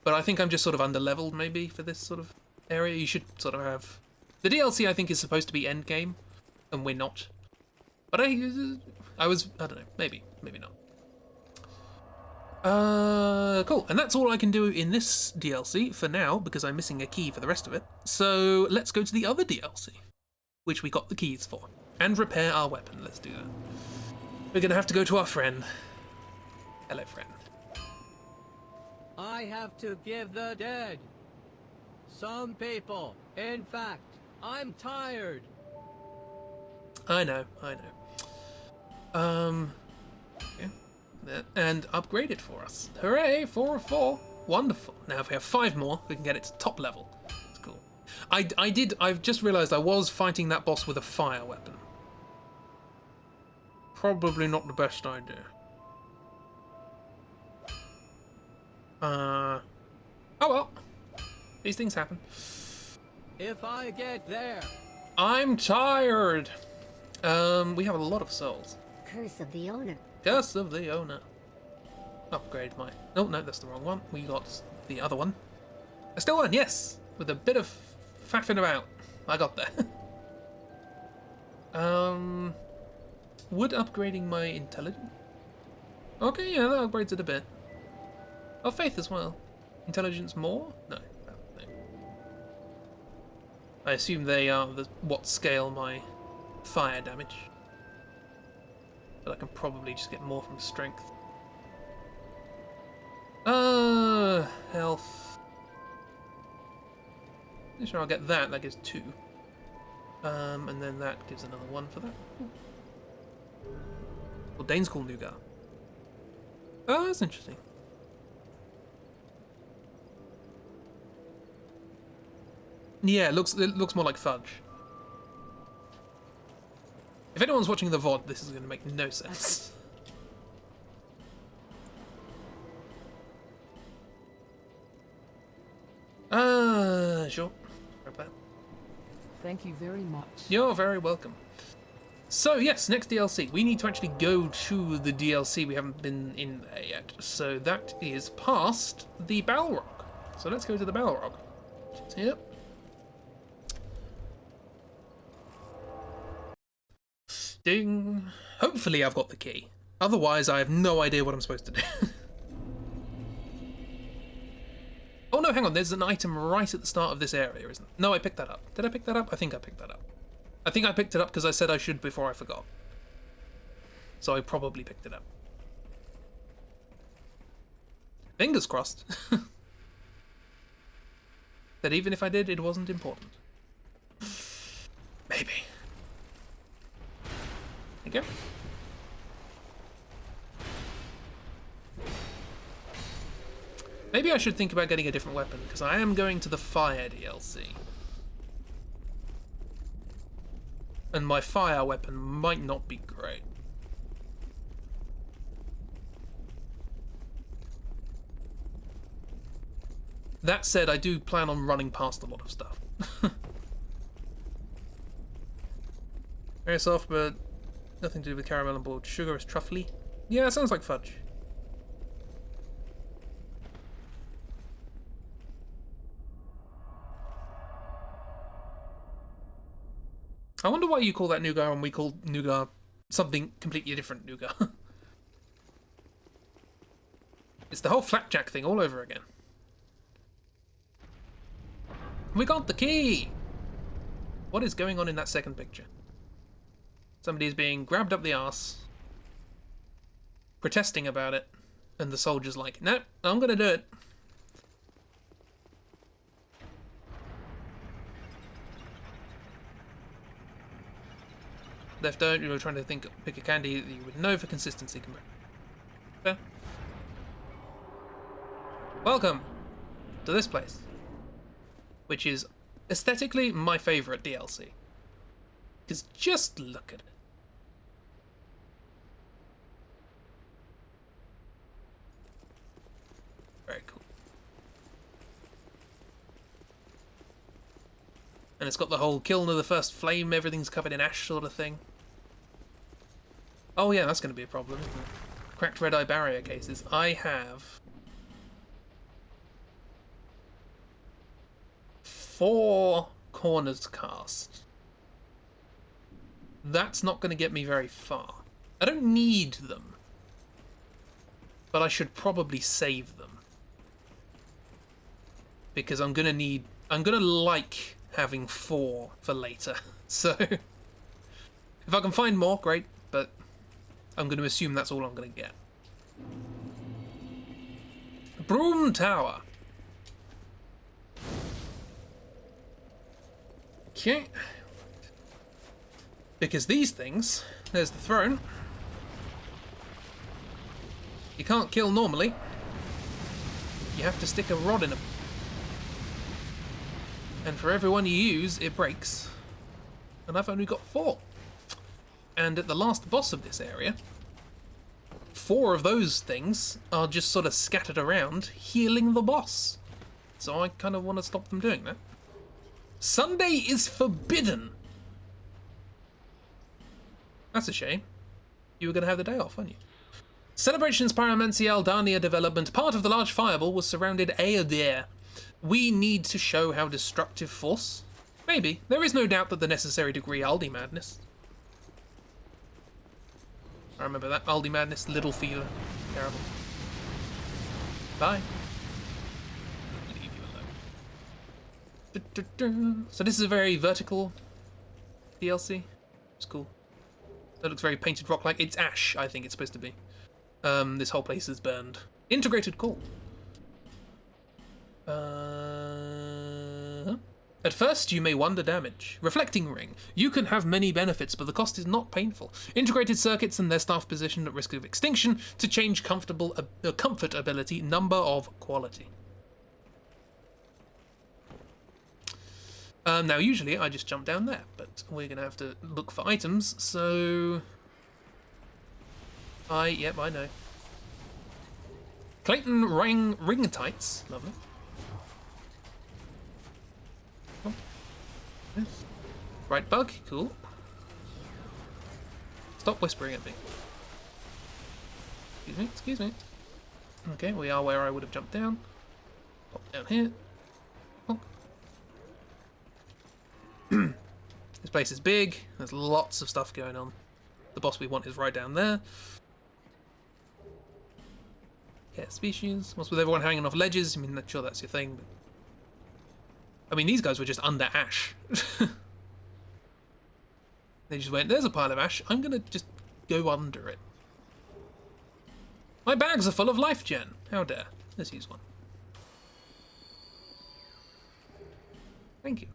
But I think I'm just sort of under-leveled, maybe, for this sort of area. You should sort of have... The DLC, I think, is supposed to be endgame, and we're not. But I don't know, maybe not. Cool, and that's all I can do in this DLC for now, because I'm missing a key for the rest of it. So let's go to the other DLC, which we got the keys for, and repair our weapon. Let's do that. We're gonna have to go to our friend. Hello, friend. I have to give the dead. Some people. In fact, I'm tired. I know. Okay. And upgrade it for us. Hooray, 4 of 4. Wonderful. Now if we have 5 more, we can get it to top level. That's cool. I've just realised I was fighting that boss with a fire weapon. Probably not the best idea. Oh well. These things happen. If I get there. I'm tired. We have a lot of souls. Curse of the owner. Curse of the owner. Upgrade my... Oh, no, that's the wrong one. We got the other one. I still won, yes! With a bit of faffing about. I got there. Would upgrading my intelligence? Okay, yeah, that upgrades it a bit. Oh, faith as well. Intelligence more? No. I assume they are what scale my fire damage. But I can probably just get more from strength. Health. Sure, I'll get that. That gives 2. And then that gives another 1 for that. Well, Dane's called Nougat. Oh, that's interesting. Yeah, it looks more like fudge. If anyone's watching the VOD, this is going to make no sense. Sure. Thank you very much. You're very welcome. So yes, next DLC. We need to actually go to the DLC. We haven't been in there yet. So that is past the Balrog. So let's go to the Balrog. Yep. Ding. Hopefully I've got the key. Otherwise I have no idea what I'm supposed to do. Oh no, hang on, there's an item right at the start of this area, isn't there? No, I picked that up. Did I pick that up? I think I picked that up. I think I picked it up because I said I should before I forgot. So I probably picked it up. Fingers crossed. That even if I did, it wasn't important. Maybe. There you go. Maybe I should think about getting a different weapon, because I am going to the fire DLC. And my fire weapon might not be great. That said, I do plan on running past a lot of stuff. Very soft, but nothing to do with caramel and boiled sugar. Is truffly. Yeah, it sounds like fudge. I wonder why you call that nougat and we call nougat something completely different nougat. It's the whole flapjack thing all over again. We got the key! What is going on in that second picture? Somebody is being grabbed up the arse, protesting about it, and the soldier's like, "No, I'm gonna do it." Left out, you were trying to pick a candy that you would know for consistency. Fair. Welcome to this place, which is aesthetically my favourite DLC. Because just look at it. Very cool. And it's got the whole kiln of the first flame, everything's covered in ash sort of thing. Oh yeah, that's going to be a problem, isn't it? Cracked red eye barrier cases. I have 4 corners cast. That's not going to get me very far. I don't need them, but I should probably save them, because I'm going to like having 4 for later. So if I can find more, great, but I'm going to assume that's all I'm going to get. Broom Tower. Okay. Because these things, there's the throne. You can't kill normally. You have to stick a rod in them. And for every one you use, it breaks. And I've only got 4. And at the last boss of this area, 4 of those things are just sort of scattered around, healing the boss. So I kind of want to stop them doing that. Sunday is forbidden. That's a shame. You were going to have the day off, weren't you? Celebrations Pyromancy Aldania development. Part of the large fireball was surrounded Aedir. We need to show how destructive force. Maybe. There is no doubt that the necessary degree Aldi madness. I remember that. Aldi madness, little fever. Terrible. Bye. Leave you alone. So this is a very vertical DLC. It's cool. That looks very painted rock-like. It's ash, I think it's supposed to be. This whole place is burned. Integrated coal. At first, you may wonder damage. Reflecting ring. You can have many benefits, but the cost is not painful. Integrated circuits and their staff positioned at risk of extinction to change comfort ability, number of quality. Now, usually I just jump down there, but we're going to have to look for items, so... Yep, I know. Clayton ring tights. Lovely. Oh. Yes. Right bug. Cool. Stop whispering at me. Excuse me, excuse me. Okay, we are where I would have jumped down. Pop down here. Oh. This place is big. There's lots of stuff going on. The boss we want is right down there. Yeah, species. What's with everyone hanging off ledges? I mean, not sure that's your thing, but... I mean, these guys were just under ash. They just went, there's a pile of ash. I'm going to just go under it. My bags are full of life gen. How dare. Let's use one. Thank you.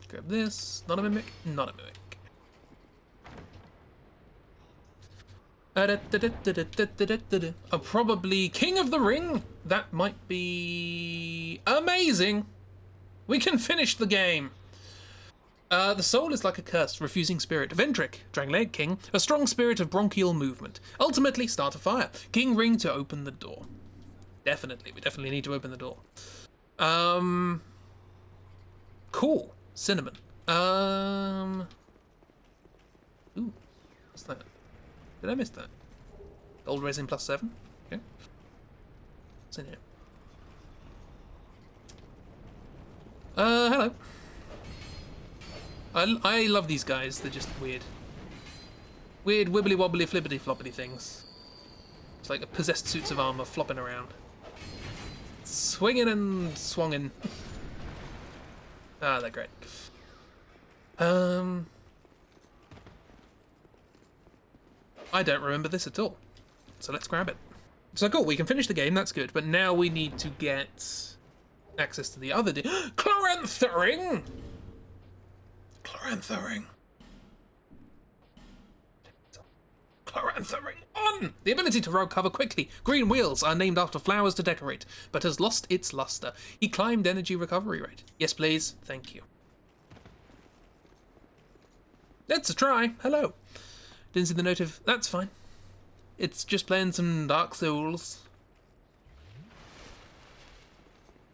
Grab this. Not a mimic. Not a mimic. Probably King of the Ring. That might be amazing. We can finish the game. The soul is like a cursed, refusing spirit. Vendrick, Drangleic King, a strong spirit of bronchial movement. Ultimately, start a fire. King Ring to open the door. Definitely, we definitely need to open the door. Cool. Cinnamon. Ooh, what's that? Did I miss that? Gold resin +7. Okay. What's in here? Hello. I love these guys. They're just weird. Weird wibbly wobbly flippity floppity things. It's like possessed suits of armor flopping around. Swinging and swonging. Ah, they're great. I don't remember this at all. So let's grab it. So cool, we can finish the game, that's good. But now we need to get access to the other Chlorantha Ring! Chlorantha Ring. Chlorantha Ring on! The ability to recover quickly. Green wheels are named after flowers to decorate, but has lost its luster. He climbed energy recovery rate. Yes, please. Thank you. Let's try. Hello. Didn't see the notif. That's fine. It's just playing some Dark Souls.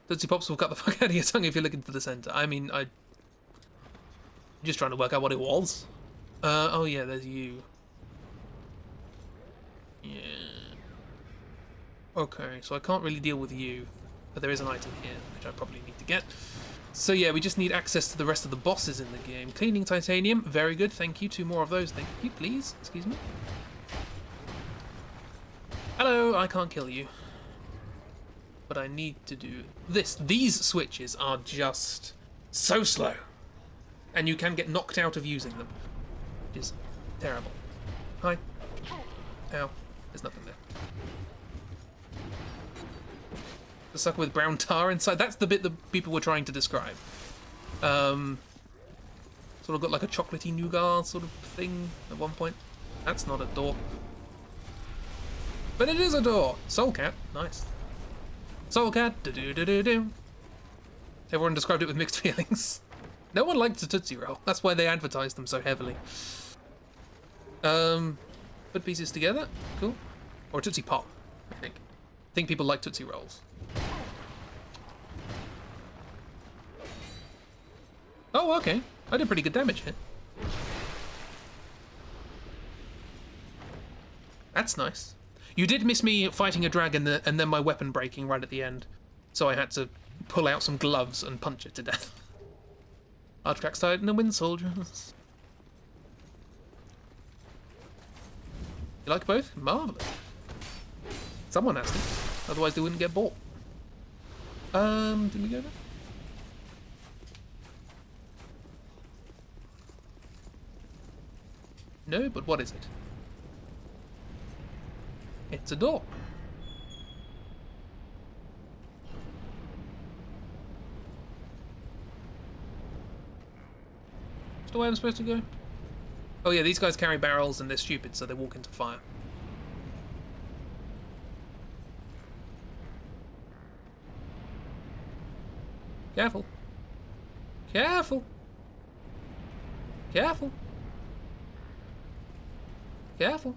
Tootsie Pops will cut the fuck out of your tongue if you look into the center. I mean, I'm just trying to work out what it was. Oh yeah, there's you. Yeah. Okay, so I can't really deal with you, but there is an item here, which I probably need to get. So yeah, we just need access to the rest of the bosses in the game. Cleaning titanium, very good, thank you. 2 more of those, thank you, please. Excuse me. Hello, I can't kill you. But I need to do this. These switches are just so slow. And you can get knocked out of using them. Which is terrible. Hi. Ow. There's nothing there. The sucker with brown tar inside. That's the bit that people were trying to describe. Sort of got like a chocolatey nougat sort of thing at one point. That's not a door. But it is a door. Soul Cat. Nice. Soul Cat. Do-do-do-do-do. Everyone described it with mixed feelings. No one liked a Tootsie Roll. That's why they advertised them so heavily. Put pieces together. Cool. Or Tootsie Pop, I think. I think people like Tootsie Rolls. Oh, okay. I did pretty good damage here. That's nice. You did miss me fighting a dragon and then my weapon breaking right at the end. So I had to pull out some gloves and punch it to death. Artifacts Titan and Wind Soldiers. You like both? Marvellous. Someone has to. Otherwise they wouldn't get bought. Did we go there? No, but what is it? It's a door. What's the way I'm supposed to go? Oh yeah, these guys carry barrels and they're stupid, so they walk into fire. Careful. Careful. Careful. Careful.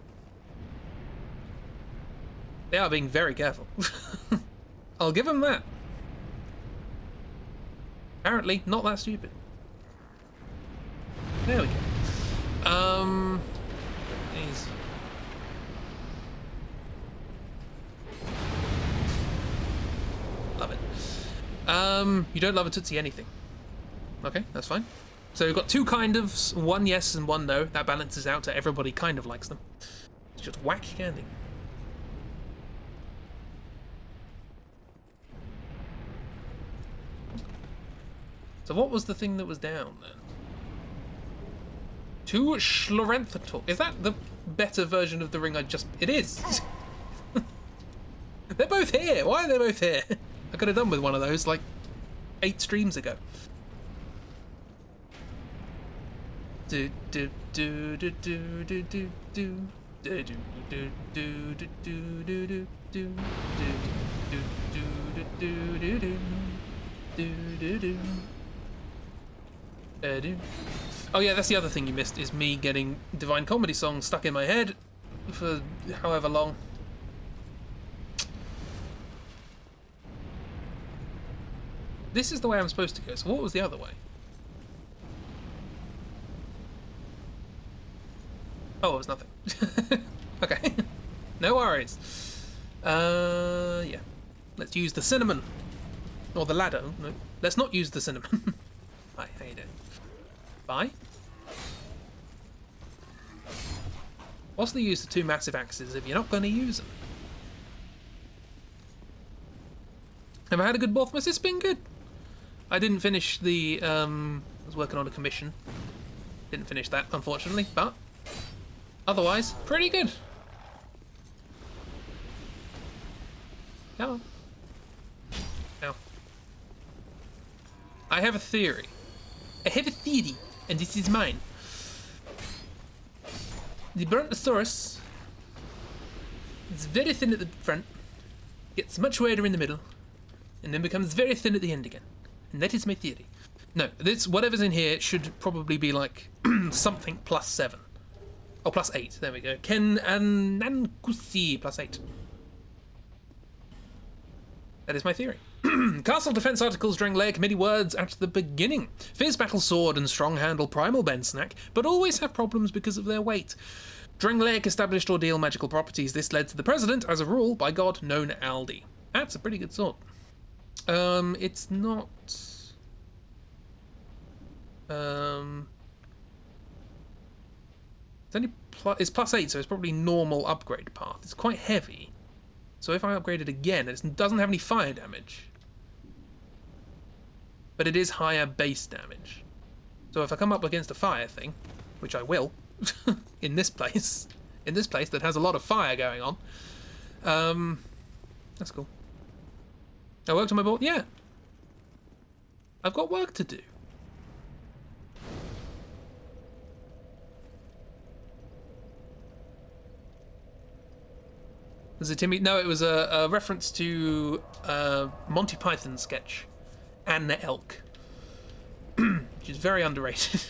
They are being very careful. I'll give them that. Apparently, not that stupid. There we go. These. Love it. You don't love a Tootsie anything. Okay, that's fine. So we've got 2 kind ofs, 1 yes and 1 no. That balances out to everybody kind of likes them. It's just whack candy. So what was the thing that was down then? 2 Schloranthator. Is that the better version of the ring I just... It is! They're both here! Why are they both here? I could have done with one of those, like, 8 streams ago. Do do do do do do do do do do do do do do do do do do. Oh yeah, that's the other thing you missed, is me getting Divine Comedy songs stuck in my head for however long. This is the way I'm supposed to go, so what was the other way? Oh, it was nothing. Okay. No worries. Yeah. Let's use the cinnamon. Or the ladder. No, let's not use the cinnamon. Hi, how you doing? Bye. What's the use of 2 massive axes if you're not going to use them? Have I had a good Bothmas? It's been good. I didn't finish the... I was working on a commission. Didn't finish that, unfortunately, but... Otherwise, pretty good. Come on. Now. I have a theory. I have a theory, and this is mine. The Brontosaurus is very thin at the front, gets much wider in the middle, and then becomes very thin at the end again. And that is my theory. No, this whatever's in here should probably be like something +7. Oh, +8. There we go. Ken and Nankusi +8. That is my theory. Castle Defense Articles Drangleia Committee words at the beginning. Fierce Battle Sword and Strong Handle Primal Bensnack, but always have problems because of their weight. Drangleic established ordeal magical properties. This led to the president, as a rule, by God, known Aldi. That's a pretty good sword. It's not... It's +8, so it's probably normal upgrade path. It's quite heavy. So if I upgrade it again, it doesn't have any fire damage. But it is higher base damage. So if I come up against a fire thing, which I will, in this place that has a lot of fire going on, that's cool. I worked on my board? Yeah. I've got work to do. Was it Timmy? No, it was a reference to Monty Python sketch, Anna Elk, which is very underrated.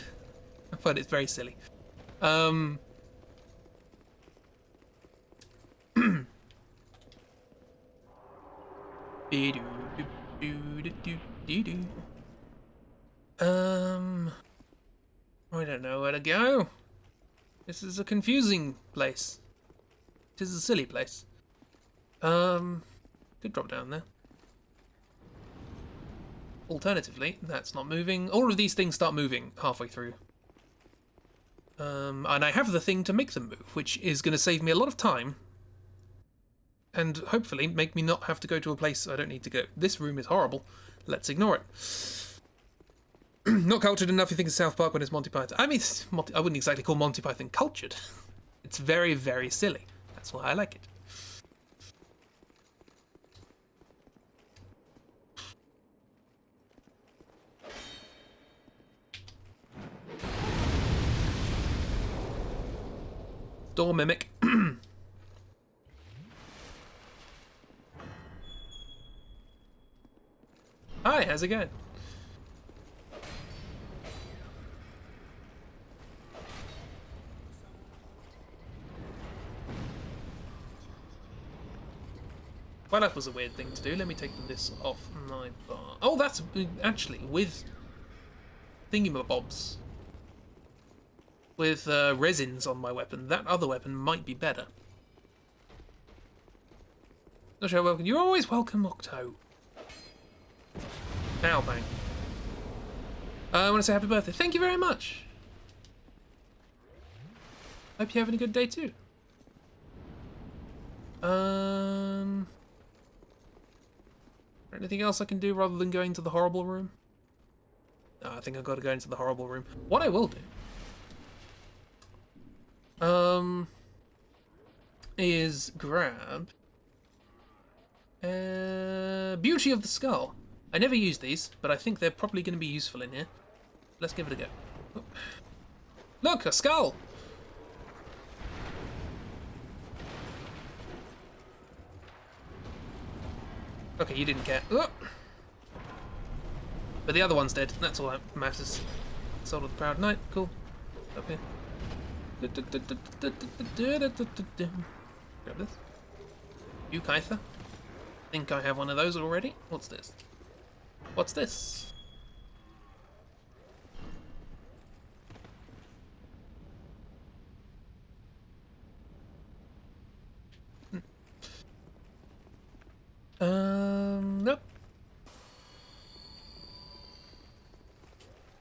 I find it's very silly. I don't know where to go. This is a confusing place. It is a silly place. Could drop down there. Alternatively, that's not moving. All of these things start moving halfway through. And I have the thing to make them move, which is going to save me a lot of time. And hopefully make me not have to go to a place I don't need to go. This room is horrible. Let's ignore it. Not cultured enough, you think of South Park when it's Monty Python. I mean, I wouldn't exactly call Monty Python cultured. It's very, very silly. That's why I like it. Door Mimic. Hi, how's it going? Well, that was a weird thing to do. Let me take this off my bar. Oh, that's actually with thingamabobs. With resins on my weapon. That other weapon might be better. Not sure, welcome. You're always welcome, Octo. Now, bang. I want to say happy birthday. Thank you very much. Hope you're having a good day too. Anything else I can do rather than going to the horrible room? No, I think I've got to go into the horrible room. What I will do... is grab Beauty of the Skull. I never use these, but I think they're probably going to be useful in here. Let's give it a go. Oh. Look, a skull! Okay, you didn't care. Oh. But the other one's dead. That's all that matters. Soul of the Proud Knight. Cool. Up here. Grab this. You, Kytha. Think I have one of those already. What's this? What's this? Nope.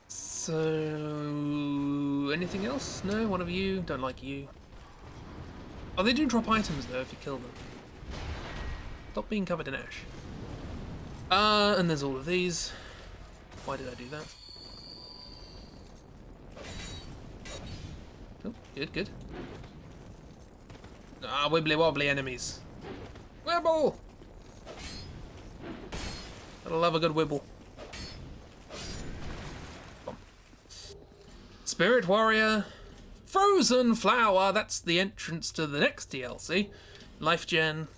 So, anything else? No, one of you. Don't like you. Oh, they do drop items though if you kill them. Stop being covered in ash. And there's all of these. Why did I do that? Oh, good, good. Ah, wibbly wobbly enemies. Wibble! I love a good wibble. Spirit Warrior. Frozen Flower. That's the entrance to the next DLC. Life Gen.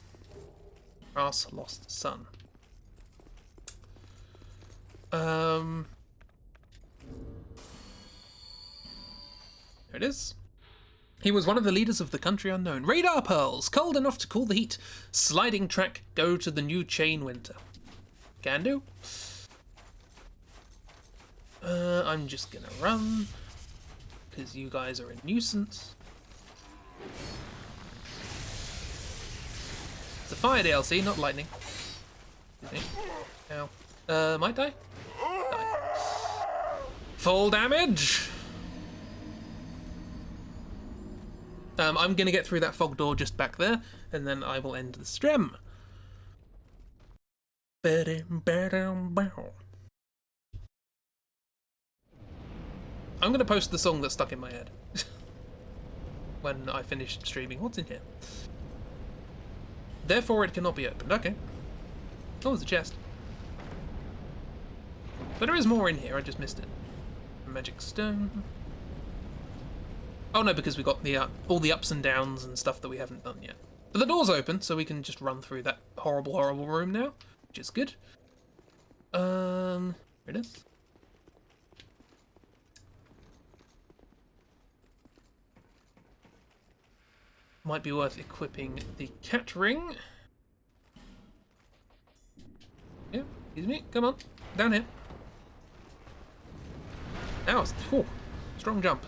Brass Lost Sun. There it is. He was one of the leaders of the country unknown. Radar pearls, cold enough to cool the heat. Sliding track, go to the new chain winter. Can do. I'm just gonna run, because you guys are a nuisance. It's a fire DLC, not lightning. Ow. Might die? Die. Full damage! I'm gonna get through that fog door just back there, and then I will end the stream. I'm gonna post the song that's stuck in my head when I finish streaming. What's in here? Therefore it cannot be opened. Okay. Oh, there's a chest. But there is more in here, I just missed it. Magic stone. Oh no, because we got the all the ups and downs and stuff that we haven't done yet. But the door's open, so we can just run through that horrible, horrible room now, which is good. Here it is. Might be worth equipping the cat ring. Yeah, excuse me, come on, down here. Now it's strong jump.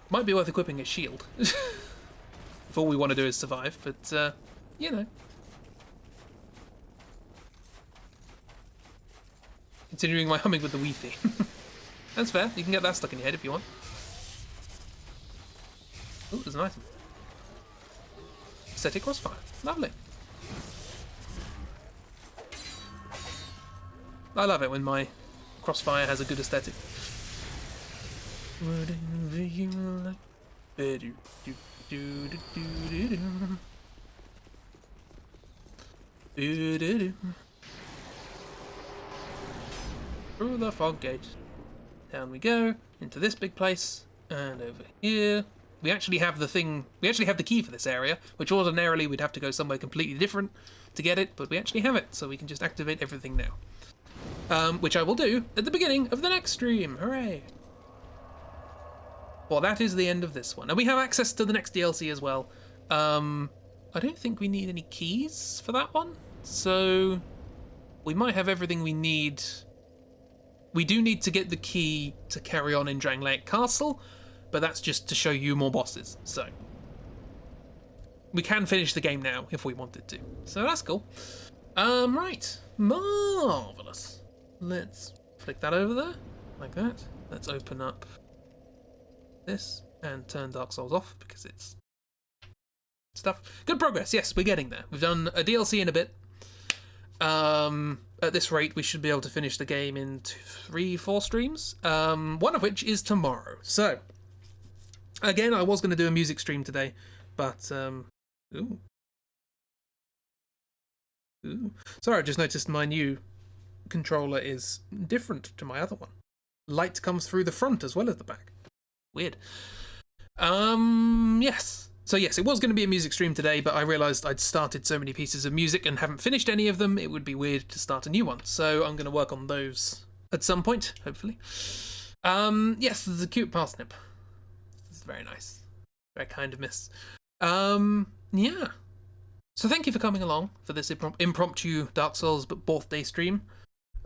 Might be worth equipping a shield. If all we want to do is survive, but you know. Continuing my humming with the Wii theme. That's fair, you can get that stuck in your head if you want. Oh, there's an item. Static crossfire. Lovely. I love it when my crossfire has a good aesthetic. Whatever you like. Through the fog gate. Down we go, into this big place, and over here. We actually have the thing, we actually have the key for this area, which ordinarily we'd have to go somewhere completely different to get it, but we actually have it, so we can just activate everything now. Which I will do at the beginning of the next stream. Hooray! Well, that is the end of this one. And we have access to the next DLC as well. I don't think we need any keys for that one, so we might have everything we need. We do need to get the key to carry on in Drangleic Castle, but that's just to show you more bosses, so we can finish the game now if we wanted to. So that's cool. Right. Marvellous. Let's flick that over there, like that. Let's open up this and turn Dark Souls off because it's stuff. Good progress, yes, we're getting there. We've done a DLC in a bit. At this rate, we should be able to finish the game in 3-4 streams, one of which is tomorrow. So, Again, I was going to do a music stream today, but ooh. Sorry, I just noticed my new controller is different to my other one. Light comes through the front as well as the back. Weird. Yes. So yes, it was going to be a music stream today, but I realised I'd started so many pieces of music and haven't finished any of them, it would be weird to start a new one. So I'm going to work on those at some point, hopefully. Yes, there's a cute parsnip. It's very nice. Very kind of miss. Yeah. So thank you for coming along for this impromptu Dark Souls but birthday stream.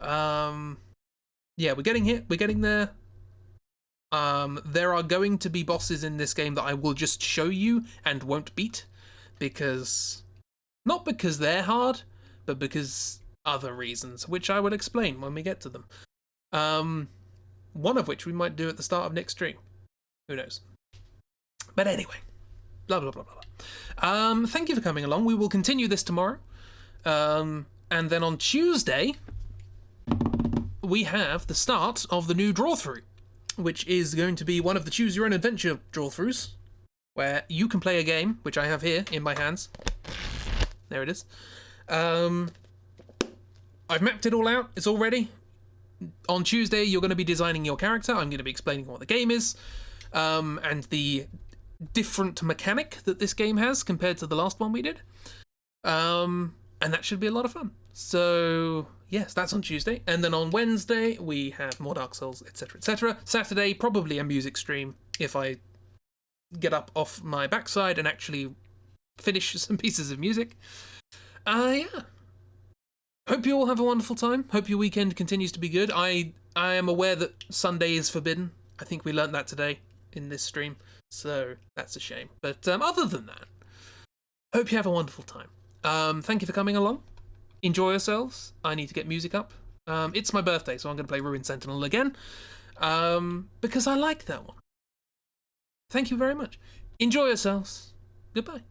Yeah, we're getting here. We're getting there. There are going to be bosses in this game that I will just show you and won't beat, because not because they're hard, but because other reasons, which I will explain when we get to them. One of which we might do at the start of next stream. Who knows? But anyway, blah blah blah blah blah. Thank you for coming along. We will continue this tomorrow, and then on Tuesday we have the start of the new draw-through, which is going to be one of the Choose Your Own Adventure draw-throughs, where you can play a game, which I have here in my hands. There it is. I've mapped it all out. It's all ready. On Tuesday, you're going to be designing your character. I'm going to be explaining what the game is, and the different mechanic that this game has compared to the last one we did. And that should be a lot of fun. So yes, that's on Tuesday. And then on Wednesday, we have more Dark Souls, etc., etc. Saturday, probably a music stream, if I get up off my backside and actually finish some pieces of music. Yeah. Hope you all have a wonderful time. Hope your weekend continues to be good. I am aware that Sunday is forbidden. I think we learnt that today in this stream. So that's a shame. But other than that, hope you have a wonderful time. Thank you for coming along. Enjoy yourselves. I need to get music up. It's my birthday, so I'm going to play Ruined Sentinel again. Because I like that one. Thank you very much. Enjoy yourselves. Goodbye.